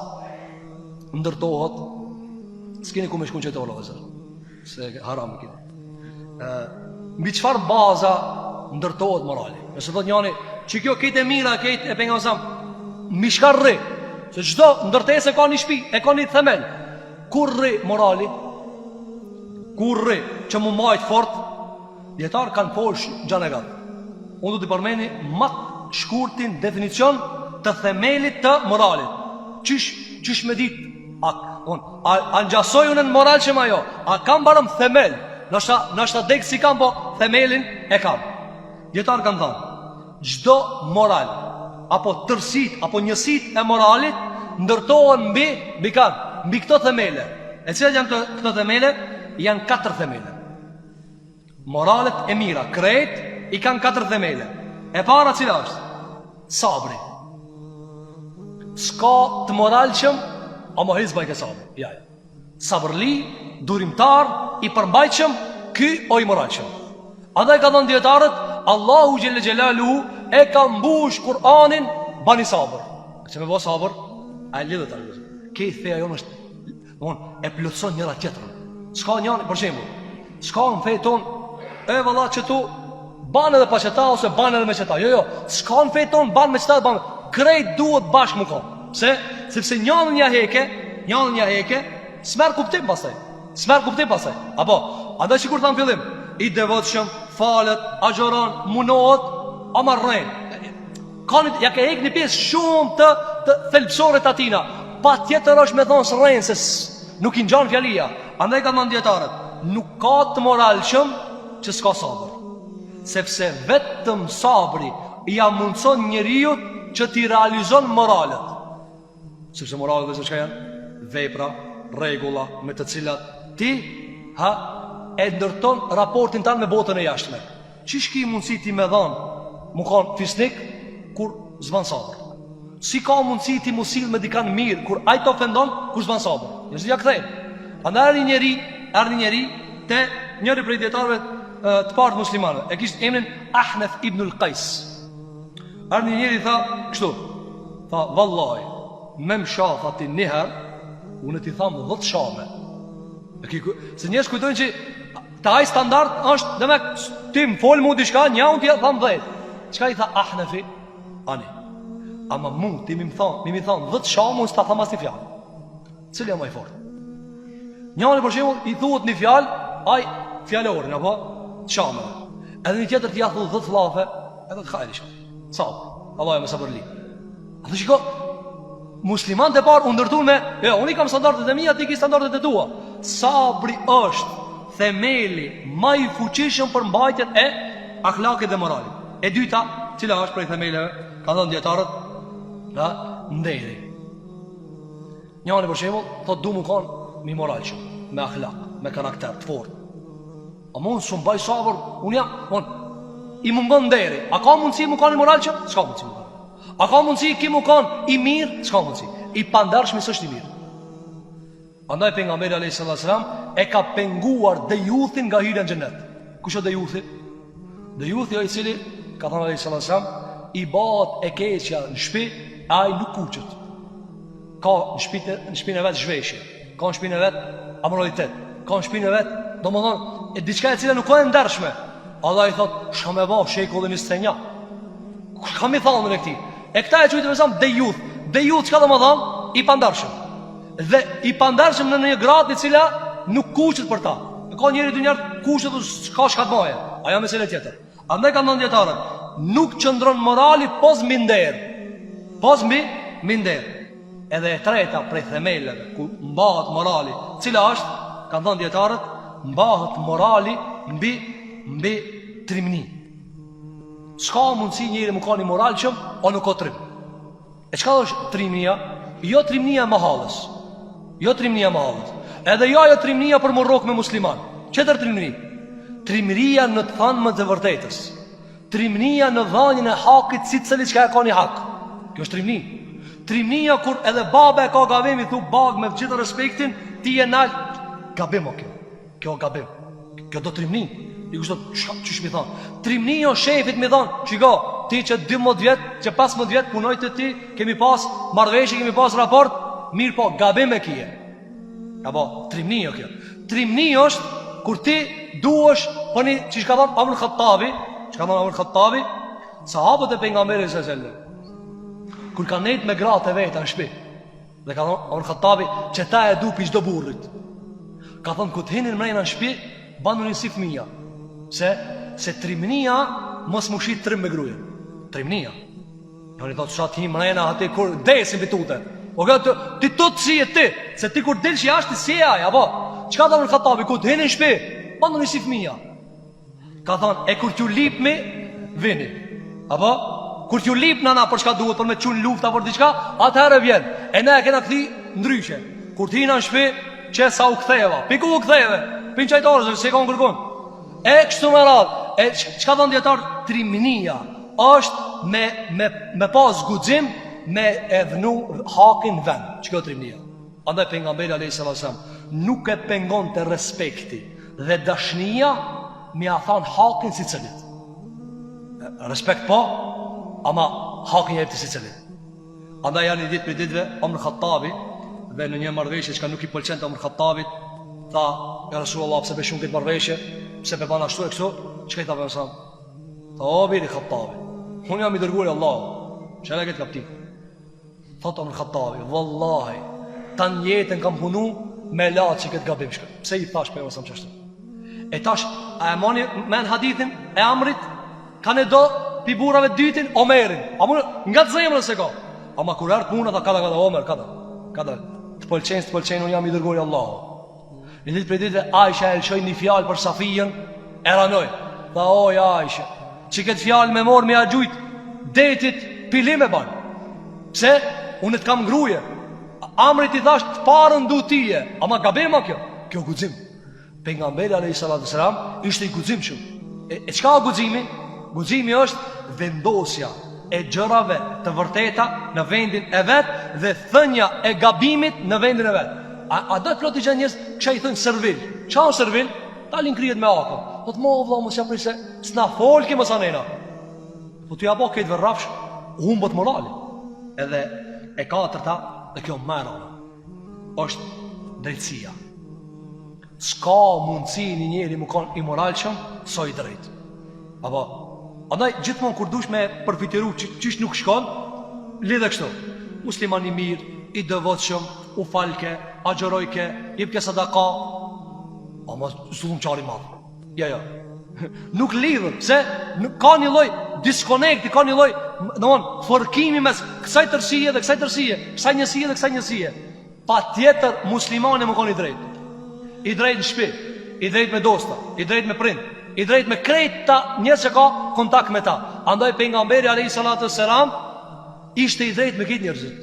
ndërtohet, s'keni ku me shkun qëtë ola vëzër, se haram këtë. Mbi qëfar baza ndërtohet morali? Nëse thot njani, që kjo kejt e mira, kejt e penga mësam, mi shkar rri, se qdo ndërtes e ka një shpi, e ka një themel. Kur rri morali? Kur rri që mu majtë fort? Djetarë kanë posh gjanë e gatë. Unë du t'i përmeni matë shkurtin definicion të themelit të moralit. Qysh me ditë? A njasoj unë në moral që ma jo? A kam barëm themel? Nështë të dekë si kam, po themelin e kam. Djetarë kanë thanë, gjdo moral, apo tërsit, apo njësit e moralit, ndërtohen mbi këto themele. E cilat janë këto themele? Janë 4 themele. Moralet e mira, krejt, i kanë 4 themele. E para cila është? Sabri. Ska të moralshëm, ama hizba i ke sabër. Sabërli, durimtar, i përmbajtshëm, ky o i moralshëm. Andaj ka thënë dietarët, Allahu xhelle xhelaluhu e ka mbush Kur'anin bani sabër. Se me bë sabër, ai lidhet atë. Ke feja jonë është, e plotson njëra tjetrën. S'ka njëri, për shembull, s'ka në fe ton, e valla që tu ban edhe pa qeta ose ban edhe me qeta. Jo, s'ka në fe ton ban me qeta, ban. Krejt duhet bashkë më kon. Sepse njënën një heke, s'merë kuptim pasaj. Apo, andaj që kur thamë fillim, i devotshëm, falet, agjeron, munohet, ama rren. Ja ke hek një pjesë shumë të thelpsore të atina. Pa tjetër është me thonë së rren, se nuk i ngjan fjalia. Andaj ka thënë dietarët, nuk ka të moralshëm që s'ka sabër. Sepse vetëm sabri ja mundson njeriu që t'i realizon moralet. Sepse moralet dhe se qka janë? Vepra, regula, me të cilat ti e ndërton raportin tanë me botën e jashtme. Qish ki mundësi ti me dhanë mu kanë fisnik kur zvan sabër? Si ka mundësi ti musil me dikan mirë kur ajtë ofendon kur zvan sabër? Njështë ja këthejnë. Andë erdi njeri te njëri prej djetarëve të partë muslimanëve. E kishtë emnin Ahnef ibnul Qajs. Erdi njeri tha kështu, tha vallaj, me më shafa ti njëher, unë ti thamë 10 shame. Se njështë kujtojnë që të aj standart është dhe me ti më folë mu dishka, një unë ti thamë 10. Qka i tha Ahnefi? Ani, ama mu ti mi më thamë 10 shame, unë s'ta thamë as një fjallë. Cili jam aj fort? Njani për shemull i thuhet një fjallë, aj fjallorin, apo? Shameve. Edhe një tjetër t'ja thuhet 10 flafe, edhe të kajri shumë. Sabë, Allah e me sabërli. A të shiko, musliman të parë ndërtun me, unë i kam standartet e mija, ti ki standartet e tua. Sabri është themeli ma i fuqishëm për mbajtjen e akhlakit dhe moralit. E dyta, cila është prej themeleve, ka dhënë djetarët, nderi. Njani për shemull, thot du mu kanë mi moral shumë, me akhlak, me karakter të fort. A mund së mbaj sabër, unë jam, i mungon nderi. A ka mundësi mu kanë i moral shumë? S'ka mundësi mu kanë. A ka mundësi ki mu kanë i mirë? S'ka mundësi. I pandarshmi s'është i mirë. Andaj pejgamberi alayhis salam e ka penguar dejuthin nga hyrja në xhenet. Kush është dejuthi? Dejuthi ai i cili ka thënë alayhis salam i bëhet e keqja në shtëpi, ai nuk kuqet. Ka në shtëpinë e vet zhveshje, ka në shtëpinë e vet amoralitet, ka në shtëpinë e vet, domethënë, diçka e cila nuk ka ndershme. Allah i thot, shka me ba shekullin 21. Ka mi thonë në këti? E këta e quajtur me dejuth. Dejuth çka do të thonë? I pandarshëm. Dhe i pandarshëm në një gradë e cila nuk kushtet për ta. Ka njëri dunjar kushtet ka shkatmoje. Ajo mesela tjetër. Andaj kanë thënë dietarët, nuk qëndron morali pos mbi nder. Pos mbi nder. Edhe e treta prej themeleve ku mbahet morali, cila është, kanë thënë dietarët, mbahet morali mbi trimni. S'ka mundësi njëri më ka një moral qëm, o nuk ka trim. E qka është trimnia? Jo trimnia më halës. Jo trimnia më halës. Edhe jo trimnia për më rok me musliman. Qëtër trimni? Trimnia në të thanë më të vërtetës. Trimnia në dhanjën e hakit si cëli qka e ka një hak. Kjo është trimni. Trimnia kur edhe baba e ka gabim, i thu bag me gjithë respektin, ti e nalë, gabim o kjo. Kjo gabim. Kjo do trimni. I kushtot, qësh mi thonë? Trimni o shefit mi thonë, qiko, ti që 12 vjetë, që 15 vjetë punoj të ti, kemi pas marveshje, kemi pas raport, mirë po, gabim e kije. Apo, trimni o kjo. Trimni është, kur ti duesh, po një, që shka thonë Amr Khattabi, sahabët e pejgamberit s.a.s. Kur ka nejt me gratë e veta në shpi, dhe ka thonë Amr Khattabi, që ta e du pi çdo burrit. Ka thonë, ku të hinin mrejna në shpi, bandu një si fëmija. Se trimnia mos më shit trim me gruje. Trimnia. Jo një thotë shatë hi mrejna ati kur desin bitute. O këtë, ti tutë si e ti. Se ti kur dilë që jashtë ti si e aja, apo? Qka thonë në Khattabi, ku të hinin në shpi, bandu një si fëmija. Ka thonë, e kur t'ju lipmi, vini. Apo? Kur t'ju lip nana për çka duhet, për me qunë lufta për diçka, atëherë vjen. E ne e kena këthi ndryshe. Kur t'hina në shpi, që sa u ktheva. Piku u ktheve. Pin qajtarës, se ka në kërkun. E kështu me radhë. E qka thonë djetarë? Trimnia është me pas guxim, me edhnu hakin vend. Që kjo trimnia? Andaj pejgamberi alayhis salam nuk e pengon të respekti dhe dashnia mi a thanë hakin si cëllit. Respekt po, ama hakin jepti si cëllit. Andaj janë një ditë për ditëve Amr Khattabi, dhe në një marrëveshje që nuk i pëlqen të Amr Khattabit, tha, ja Rasulullah, pse be shumë këtë marrëveshje, pse be bana ashtu e kështu, që ka i tha për nësam? Tha, o biri Khattabi, unë jam i dërguar e Allah, që e këtë kaptik. Thot Amr Khattabi, vallahi, ta njetën kam punu me latë që këtë gabim shkë. Pse i thash për e nësam qështu? E tash, a e moni me në hadithin e Amrit, ka ne do pi burave dytin, Omerin. A nga të zemrën se ka. Ama kur ertë puna, tha kada, Omer, kada. Të pëlqen, unë jam i dërguar i Allahu. Në ditë për ditë, Aisha e lëshoj një fjalë për Safijen, e ranoj. Tha, oj Aisha, që këtë fjalë me morë me a gjujt, detit pilim e banë. Pse? Unë të kam ngruje. Amrit i thash të parën du tije. Ama gabema kjo guxim. Pejgamberi alayhis salam ishte i guxim shumë. E çka guximi? Guximi është vendosja e gjërave të vërteta në vendin e vet dhe thënia e gabimit në vendin e vet. A do të ploti që njerëz çka i thon servil. Çao servil? Talin krijet me akon. Po të mohë vëlla mos ja prisë, s'na folki mos anena. Po ti apo këtë rrafsh humbot morali. Edhe e katërta, dhe kjo më rëndë, është drejtësia. S'ka mundësi një njeri më kanë i moralshëm so i drejt. Apo, andaj gjithmonë kur dush me përfitiru çish nuk shkon, lidhe kështu. Musliman i mirë, i devotshëm, u falke, agjërojke, jepke sadaka, ama zullumçar i madh. Jo. Nuk lidhën, pse ka një lloj diskonekti, ka një lloj, domthon, forkimi mes kësaj tërësie dhe kësaj tërësie, kësaj njësie dhe kësaj njësie. Patjetër muslimani më kanë i drejtë. I drejtë në shtëpi, i drejtë me dosta, i drejtë me prind, i drejtë me krejta njerëz që ka kontakt me ta. Andaj pejgamberi alayhis salam ishte i drejtë me këtë njerëzit.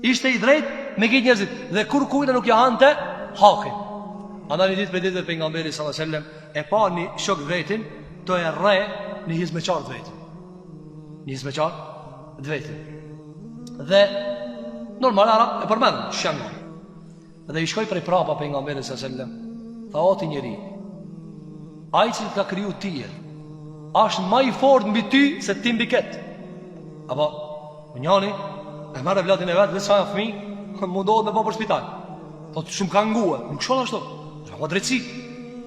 Ishte i drejtë me këtë njerëzit dhe kur kujt nuk ja hante hakin. Andaj një ditë për ditë pejgamberi sallallahu alajhi wasallam e pa një shok vetin të e rre një hizmeqar të vetin. Një hizmeqar të vetin. Dhe normal arab e përmendën shembull. Dhe i shkoi prej prapa pejgamberit sallallahu alajhi wasallam. Tha o ti njeri, ai që ka kriju tije është më i fortë mbi ty se ti mbi ket. Apo njëri e marrë vllatin e vet dhe sa fëmijë mundohet me pa për spital. Po shumë ka ngue, nuk shon ashtu. Ka drejtësi.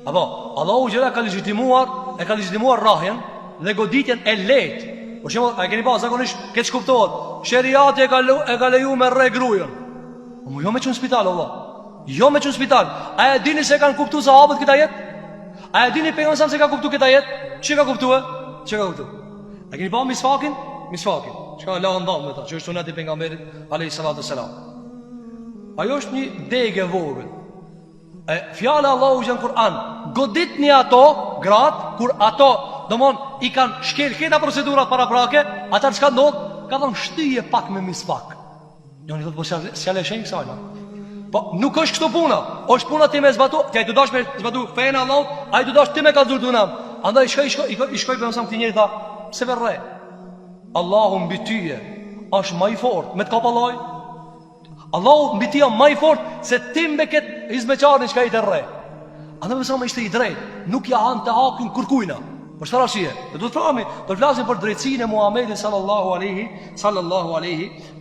Apo Allahu xhela ka legjitimuar rrahjen dhe goditjen e lehtë. Për shembull, a keni pa zakonisht këtë kuptohet? Sheriati e ka leju me rre grujën. Po jo me çun spital Allah. Jo me çun spital. A e dini se kanë kuptuar sahabët këtë jetë? A e dini pejgamberi se ka kuptuar këtë jetë? Çi ka kuptuar? Çi ka kuptuar? A keni pa misfakin? Misfakin. Çka la ndam me ta, që është suneti pejgamberit alayhi salatu wasalam. Ajo është një degë e vogël. Fjala Allahu në Kur'an, goditni ato gratë kur ato domon i kanë shkel këta procedurat paraprake, ata çka ndodh, ka thënë shtyje pak me misfak. Joni thotë po sjale shenjë kësaj. Po nuk është kështu puna. Është puna ti me zbatu, ti ai të dash me zbatu fen Allahut, ai të dash ti me kallzu dunam. Andaj shkoj për mëson këtë njëri tha, pse verre? Allahu mbi tyje është më i fortë me të kapalloj. Allahu mbi ty më i fortë se ti me këtë hizmeçarin që i të rre. Andaj mëson ishte i drejtë, nuk ja han të hakin kurkujna. Për çfarë arsye? Do të flasim për drejtsinë e Muhamedit sallallahu alaihi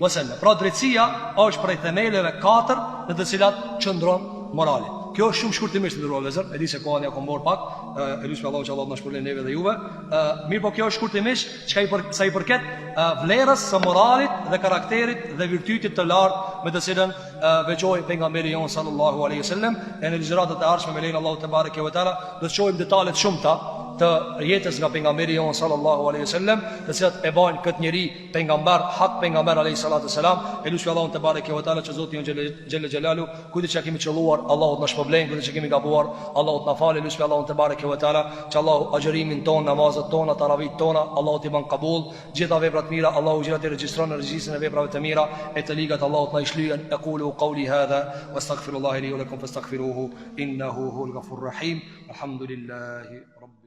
wasallam. Pra drejtësia është prej themeleve 4 në të cilat qëndron morali. Kjo është shumë shkurtimisht ndërruar vëllezër, e di se koha ja ka mbor pak, e lutem Allahu që Allah na shpërblen neve dhe juve. Mirë, po kjo është shkurtimisht sa i përket vlerës së moralit dhe karakterit dhe virtytit të lartë me të cilën veçoi pejgamberi jon sallallahu alaihi wasallam. Në ligjëratat e ardhshme me lenin Allahu te bareke ve teala do të shohim detajet shumëta të jetës nga pejgamberi jon sallallahu alaihi wasallam, të cilat e bajnë këtë njeri pejgamber, hak pejgamber alaihi salatu wasalam. E lutem Allahun te bareke ve teala që Zoti xhelle xhelalu kujt që kemi çelluar, Allahu na shpërblen, kujt që kemi gabuar, Allahu na falë. Lutem Allahun te bareke ve teala që Allahu agjërimin ton, namazet tona, taravit tona, Allahu t'i ban qabul, gjitha veprat mira, Allahu xhela të regjistron në regjistrin e veprave të mira, e të ligat Allahu na i shlyen. Aqulu qawli hadha wastaghfirullaha li wa lakum fastaghfiruhu innahu huwal ghafurur rahim. Alhamdulillahi rabbil